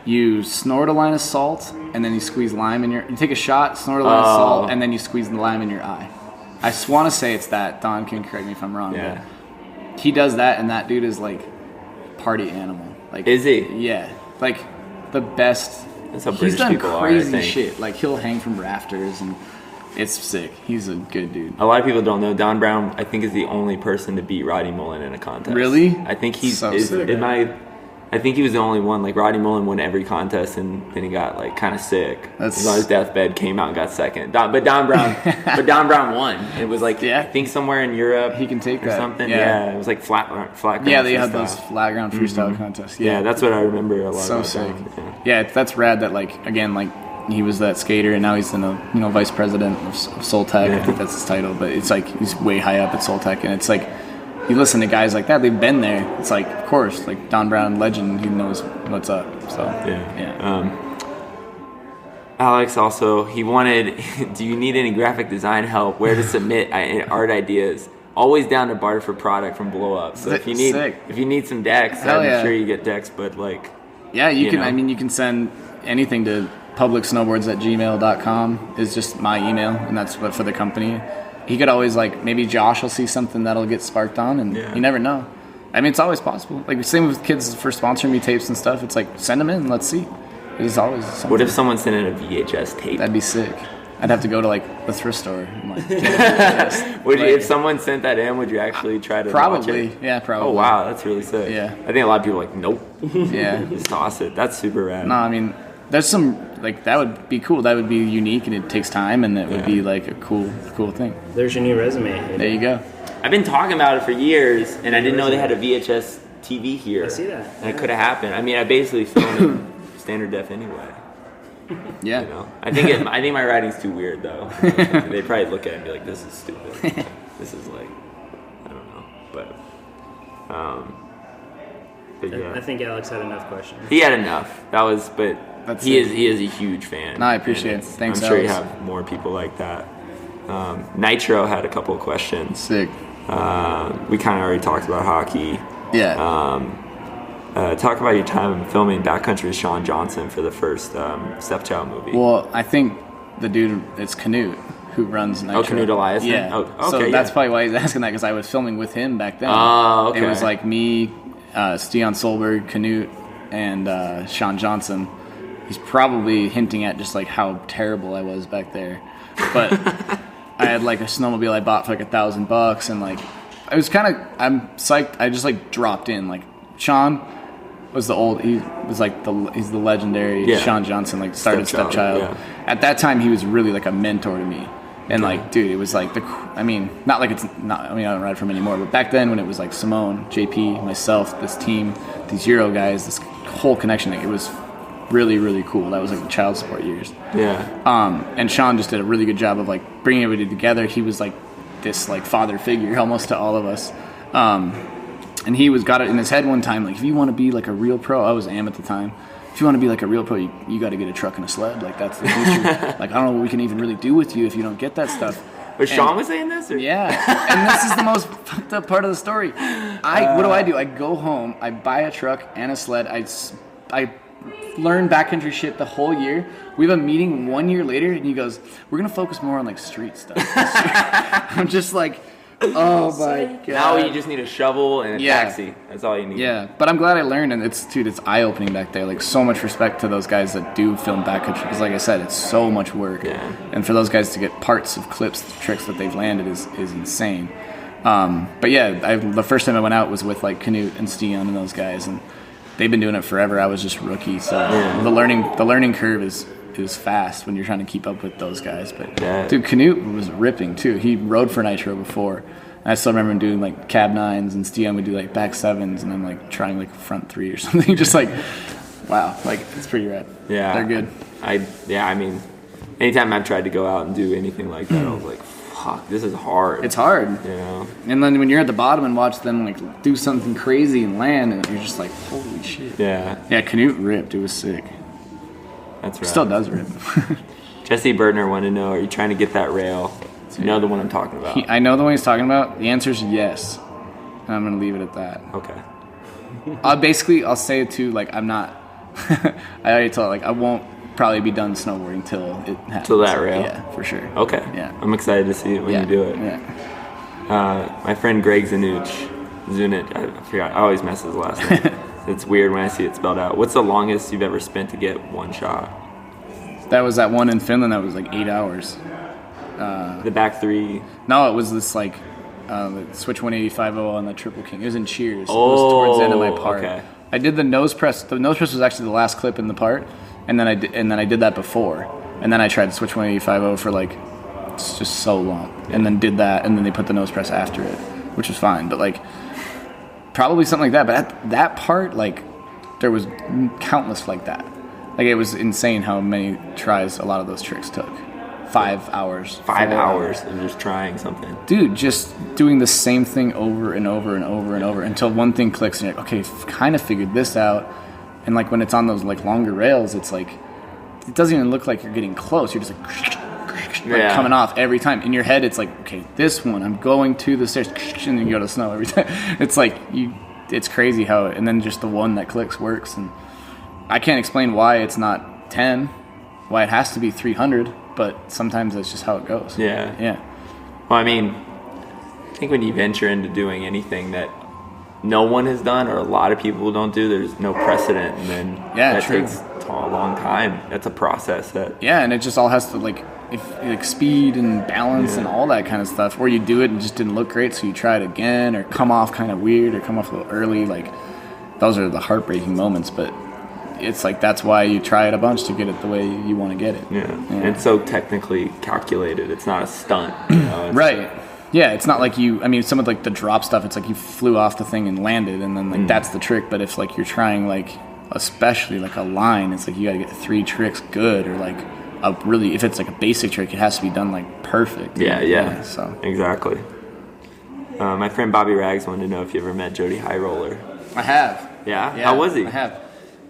You snort a line of salt, and then you squeeze lime in your... You take a shot, snort a line of salt, and then you squeeze the lime in your eye. I want to say it's that. Don can correct me if I'm wrong. Yeah. he does that, and that dude is like party animal. Like, is he? Yeah, like the best. That's how He's British done people are, I crazy think. shit. Like he'll hang from rafters, and it's sick. He's a good dude. A lot of people don't know Don Brown, I think, is the only person to beat Roddy Mullen in a contest. Really? I think he's So sick. I think he was the only one. Like, Roddy Mullen won every contest, and then he got like kind of sick. He was on his deathbed, came out and got second. But Don Brown won. It was like, I think somewhere in Europe he can take or that. something. Yeah. It was like flat ground. Yeah, they had freestyle. those flat ground freestyle contests. Yeah, that's what I remember a lot. So about sick. Don. Yeah, that's rad. That like again, like he was that skater, and now he's the vice president of Soltec. I think that's his title, but it's like he's way high up at Soltec, and it's like you listen to guys like that, they've been there. It's like, of course, like Don Brown, legend, he knows what's up. So Alex also, he wanted, do you need any graphic design help? Where to submit art ideas? Always down to barter for product from Blow Up. So if you need some decks, I'm sure you get decks, but like, yeah, you can. Know. I mean, you can send anything to publicsnowboards@gmail.com is just my email, and that's what for the company. He could always, like, maybe Josh will see something that'll get sparked on, and you never know. I mean, it's always possible. Like, same with kids for sponsoring me tapes and stuff. It's like, send them in, let's see. It's always something. What if someone sent in a VHS tape? That'd be sick. I'd have to go to, like, the thrift store. And, like, if someone sent that in, would you actually try to watch it? Yeah, probably. Oh, wow, that's really sick. Yeah. I think a lot of people are like, nope. Yeah. Just toss it. That's super rad. No, I mean, there's some, like, that would be cool. That would be unique, and it takes time, and it would be, like, a cool thing. There's your new resume. There you go. I've been talking about it for years, and I didn't know they had a VHS TV here. I see that. And it could have happened. I mean, I basically filmed in standard def anyway. Yeah. You know? I think my writing's too weird, though. They probably look at it and be like, this is stupid. This is like, I don't know. But yeah. I think Alex had enough questions. He had enough. He is a huge fan. No, I appreciate it. Thanks, I'm sure Alex. you have more people like that. Nitro had a couple of questions. Sick. We kind of already talked about hockey. Yeah. Talk about your time filming Backcountry with Sean Johnson for the first Stepchild movie. Well, I think the dude, it's Canute, who runs Nitro. Oh, Canute Eliason? Yeah. Oh, okay, so that's probably why he's asking that, because I was filming with him back then. Oh, okay. It was like me, Stian Solberg, Canute, and Sean Johnson. He's probably hinting at just like how terrible I was back there. But I had like a snowmobile I bought for like $1,000, and like I was I'm psyched. I just like dropped in. Like Sean was he's the legendary Sean Johnson, like started Stepchild. Yeah. At that time he was really like a mentor to me. And like, dude, it was like I don't ride for him anymore, but back then when it was like Simone, JP, myself, this team, these Euro guys, this whole connection, like, it was really, really cool. That was like the child support years. Yeah. And Sean just did a really good job of like bringing everybody together. He was like this like father figure almost to all of us. And he got it in his head one time, like, if you want to be like a real pro, I was am at the time. If you want to be like a real pro, you got to get a truck and a sled. Like, that's the future. Like, I don't know what we can even really do with you if you don't get that stuff. But Sean was saying this? Or? Yeah. And this is the most fucked up part of the story. What do? I go home, I buy a truck and a sled. I learn backcountry shit the whole year. We have a meeting 1 year later, and he goes, we're going to focus more on like street stuff this year. I'm just like, oh my God. Now you just need a shovel and a taxi. That's all you need. Yeah, but I'm glad I learned, and it's eye-opening back there. Like, so much respect to those guys that do film backcountry, because like I said, it's so much work. Yeah. And for those guys to get parts of clips, tricks that they've landed is insane. But yeah, the first time I went out was with like Canute and Stian and those guys, and they've been doing it forever. I was just rookie, so the learning curve is fast when you're trying to keep up with those guys. But dude, Canute was ripping too. He rode for Nitro before. And I still remember him doing like cab 9s, and Stian would do like back 7s, and I'm like trying like front 3 or something. Just like, wow, like it's pretty rad. Yeah, they're good. I mean, anytime I've tried to go out and do anything like that, I was like, fuck, this is hard. It's hard. You know? And then when you're at the bottom and watch them like do something crazy and land, and you're just like, holy shit. Yeah. Yeah, Canute ripped. It was sick. That's right. Still does rip. Jesse Bertner wanted to know, are you trying to get that rail? You know the one I'm talking about. I know the one he's talking about. The answer is yes. And I'm going to leave it at that. Okay. I'll say it too, like, I'm not, I already told, like, I won't probably be done snowboarding till it happens. Till that rail? Yeah, for sure. Okay. Yeah. I'm excited to see it when you do it. Yeah. My friend Greg Zanuch Zunit. I forgot. I always mess his last name. It's weird when I see it spelled out. What's the longest you've ever spent to get one shot? That was that one in Finland. That was like 8 hours. The back three. No, it was this like the switch 185 on the Triple King. It was in Cheers. It was towards the end of my part. Okay. I did the nose press. The nose press was actually the last clip in the part, and then I did that before, and then I tried switch 185 for like it's just so long, and then did that, and then they put the nose press after it, which was fine. But like probably something like that. But at that part, like there was countless like that. Like it was insane how many tries a lot of those tricks took. 5 hours. 5 hours of just trying something. Dude, just doing the same thing over and over and over and over until one thing clicks and you're like, okay, kind of figured this out. And like when it's on those like longer rails, it's like it doesn't even look like you're getting close. You're just like coming off every time. In your head, it's like, okay, this one, I'm going to the stairs, and then you go to snow every time. It's like it's crazy how, and then just the one that clicks works. And I can't explain why it's not 10, why it has to be 300. But sometimes that's just how it goes. Yeah. Yeah. Well, I mean, I think when you venture into doing anything that no one has done or a lot of people don't do, there's no precedent, and then that takes a long time. That's a process. And it just all has to like speed and balance and all that kind of stuff. Where you do it and it just didn't look great, so you try it again, or come off kind of weird, or come off a little early. Like those are the heartbreaking moments, but. It's like that's why you try it a bunch to get it the way you want to get it. Yeah. And it's so technically calculated. It's not a stunt. You know? Right. Yeah, it's not like some of like the drop stuff, it's like you flew off the thing and landed, and then like that's the trick. But if like you're trying like especially like a line, it's like you got to get 3 tricks good, or like if it's like a basic trick, it has to be done like perfect. Yeah. So exactly. My friend Bobby Rags wanted to know if you ever met Jody High Roller. I have. Yeah? How was he? I have.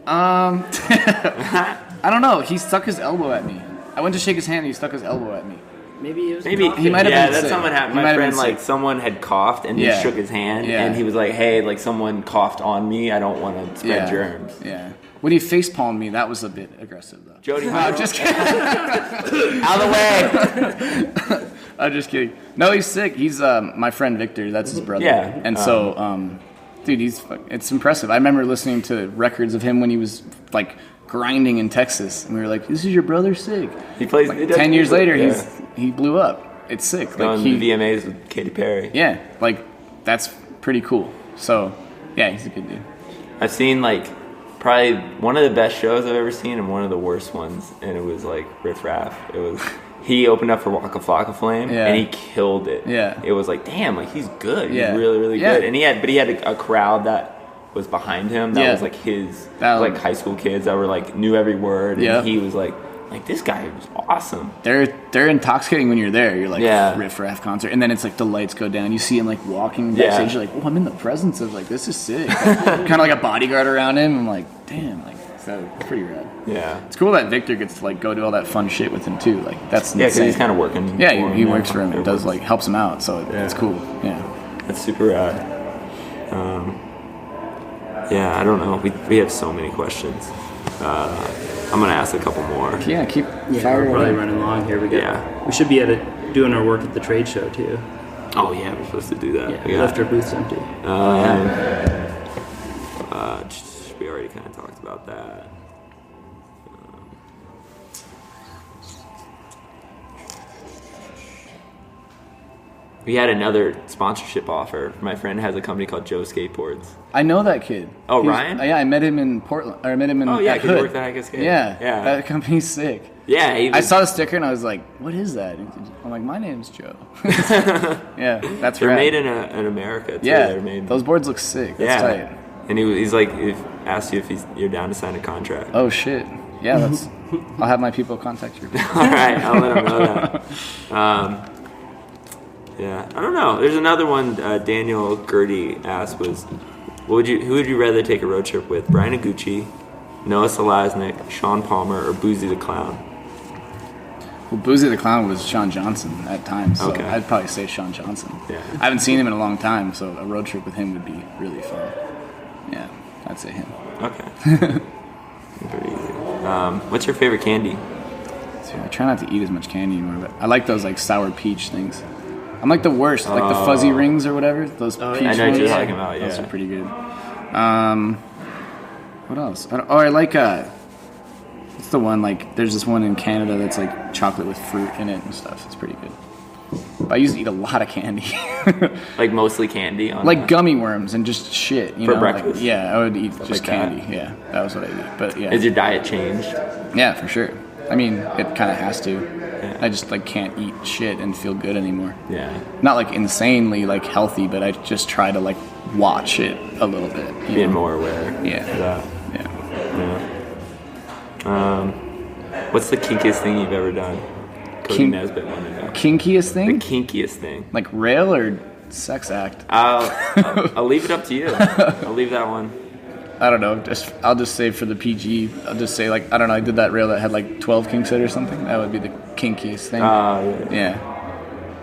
I don't know. He stuck his elbow at me. I went to shake his hand and he stuck his elbow at me. Maybe he might have been that's sick. something happened. My friend, like, someone had coughed and he shook his hand, and he was like, hey, like, someone coughed on me. I don't want to spread germs. Yeah. When he facepalmed me, that was a bit aggressive, though. Jody, I'm just kidding. Out of the way. I'm just kidding. No, he's sick. He's my friend Victor. That's his brother. Yeah. And so, dude, it's impressive. I remember listening to records of him when he was like grinding in Texas, and we were like, "This is your brother, sick." He plays. Like, 10 years later, he blew up. It's sick. Like he VMAs with Katy Perry. Yeah, like that's pretty cool. So, yeah, he's a good dude. I've seen like probably one of the best shows I've ever seen and one of the worst ones, and it was like Riff Raff. It was. He opened up for Waka Flocka Flame, and he killed it. Yeah. It was like, damn, like he's good. He's really, really good. And he had a crowd that was behind him that was like his, like high school kids that were like knew every word, and he was like this guy was awesome. They're intoxicating when you're there. You're like Riff Raff concert, and then it's like the lights go down. You see him like walking backstage. You're like, oh, I'm in the presence of like this is sick. Kind of like a bodyguard around him. I'm like, damn, like. So it's pretty rad. Yeah, it's cool that Victor gets to like go do all that fun shit with him too. Like that's insane. Because he's kind of working. Yeah, he works for him. It does like helps him out. So it's cool. Yeah, that's super rad. Yeah, I don't know. We have so many questions. I'm gonna ask a couple more. Yeah, keep. We're probably running long here. We should be doing our work at the trade show too. Oh yeah, we're supposed to do that. Yeah, left our booths empty. We already kind of talked about that. We had another sponsorship offer. My friend has a company called Joe Skateboards. I know that kid. Ryan? Yeah, I met him in Portland. Or I met him in. Oh yeah, because he worked at Skate. Yeah. That company's sick. Yeah, I saw the sticker and I was like, "What is that?" I'm like, "My name's Joe." Yeah, that's They're rad. made in America too. Yeah, they're made. Those boards look sick. That's tight. And he's like, asked you if you're down to sign a contract. Oh shit! Yeah, I'll have my people contact you. All right, I'll let them know that. Yeah, I don't know. There's another one. Daniel Gertie asked who would you rather take a road trip with? Brian Iguchi, Noah Selaznick, Sean Palmer, or Boozy the Clown? Well, Boozy the Clown was Sean Johnson at times, so okay. I'd probably say Sean Johnson. Yeah. I haven't seen him in a long time, so a road trip with him would be really fun. Yeah, I'd say him. Okay. Pretty easy. What's your favorite candy? So I try not to eat as much candy anymore, but I like those like sour peach things. I'm like the worst. Like the fuzzy rings or whatever. Those peach I know what ones. you're talking about. Yeah, those are pretty good. What else? I like what's the one, like there's this one in Canada that's like chocolate with fruit in it and stuff. It's pretty good. But I used to eat a lot of candy. Like mostly candy? Like gummy worms and just shit. For breakfast? Like, yeah, I would eat Stuff just like candy. that? Yeah, that was what I eat. But yeah. Has your diet changed? Yeah, for sure. I mean, it kind of has to. Yeah. I just like can't eat shit and feel good anymore. Yeah. Not like insanely like healthy, but I just try to like watch it a little bit. Being more aware. Yeah. Of that. Yeah. What's the kinkiest thing you've ever done? Cody Nesbitt wanted to know. Kinkiest thing? The kinkiest thing. Like rail or sex act? I'll leave it up to you. I'll leave that one. I don't know. I'll just say for the PG, I'll just say like, I don't know, I did that rail that had like 12 kinks in it or something. That would be the kinkiest thing. Yeah.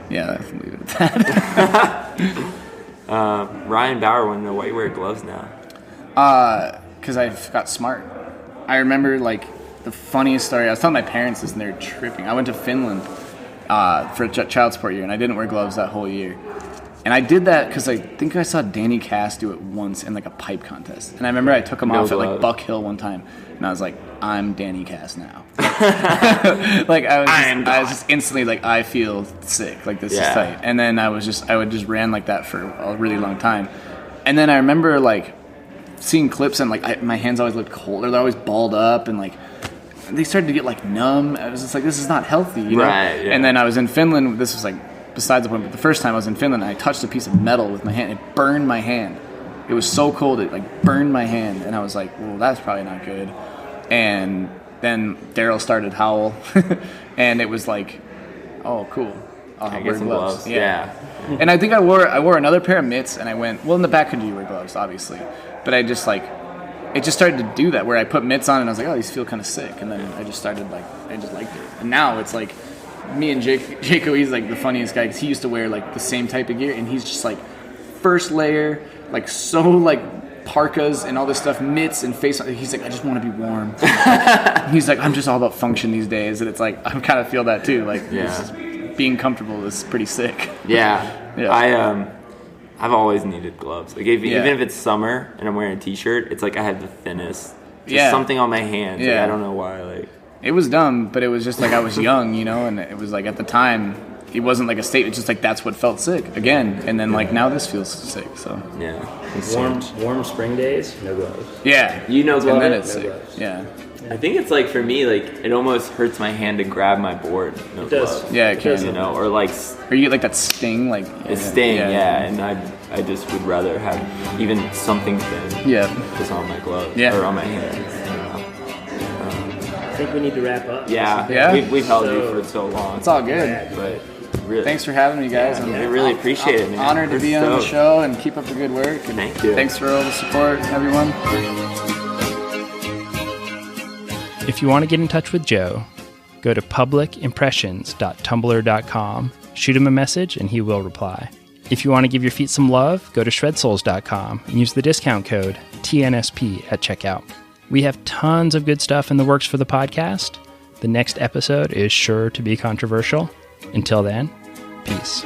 Yeah, I'll leave it at that. Ryan Bauer wanted to know why you wear gloves now. Because I've got smart. I remember like the funniest story. I was telling my parents this and they were tripping. I went to Finland for a child support year and I didn't wear gloves that whole year. And I did that because I think I saw Danny Cass do it once in like a pipe contest. And I remember I took him off at like Buck Hill one time. And I was like, I'm Danny Cass now. Like I was just instantly like, I feel sick. Like this is tight. And then I would just ran like that for a really long time. And then I remember like seeing clips and like my hands always looked cold. They're always balled up and like they started to get like numb. I was just like, this is not healthy, you know? Right, yeah. And then I was in Finland. This was like, besides the point, but the first time I was in Finland, I touched a piece of metal with my hand. It burned my hand. It was so cold, it like burned my hand. And I was like, well, that's probably not good. And then Daryl started Howl. And it was like, oh, cool. I'll wear gloves. Yeah. And I think I wore another pair of mitts, and I went, well, in the backcountry you wear gloves, obviously. But I just like, it just started to do that, where I put mitts on, and I was like, oh, these feel kind of sick. And then I just started like, I just liked it. And now it's like, me and Jaco, he's like the funniest guy because he used to wear like the same type of gear, and he's just like first layer, like so like parkas and all this stuff, mitts and face. He's like, I just want to be warm. He's like, I'm just all about function these days, and it's like I kind of feel that too. Like, this is, being comfortable is pretty sick. Yeah. I've always needed gloves. Like even if it's summer and I'm wearing a t-shirt, it's like I have the thinnest. Just something on my hands. Like, I don't know why. Like. It was dumb, but it was just like I was young, you know, and it was like at the time, it wasn't like a statement, just like that's what felt sick again. And then like now this feels sick, so. Yeah. Warm spring days, no gloves. Yeah. You know gloves. And then it's no sick. gloves. Yeah. I think it's like for me, like it almost hurts my hand to grab my board. No It does. gloves. Yeah, it can. You know, or like Or you get like that sting, like. a sting, and I just would rather have even something thin. Yeah. Just on my gloves. Yeah. Or on my hands. I think we need to wrap up. Yeah? We've held you for so long. It's all good. But really, Thanks for having me, guys. we really appreciate it, man. Honored to We're be on the stoked. show and keep up the good work. And Thank you. Thanks for all the support, everyone. If you want to get in touch with Joe, go to publicimpressions.tumblr.com, shoot him a message, and he will reply. If you want to give your feet some love, go to shredsouls.com and use the discount code TNSP at checkout. We have tons of good stuff in the works for the podcast. The next episode is sure to be controversial. Until then, peace.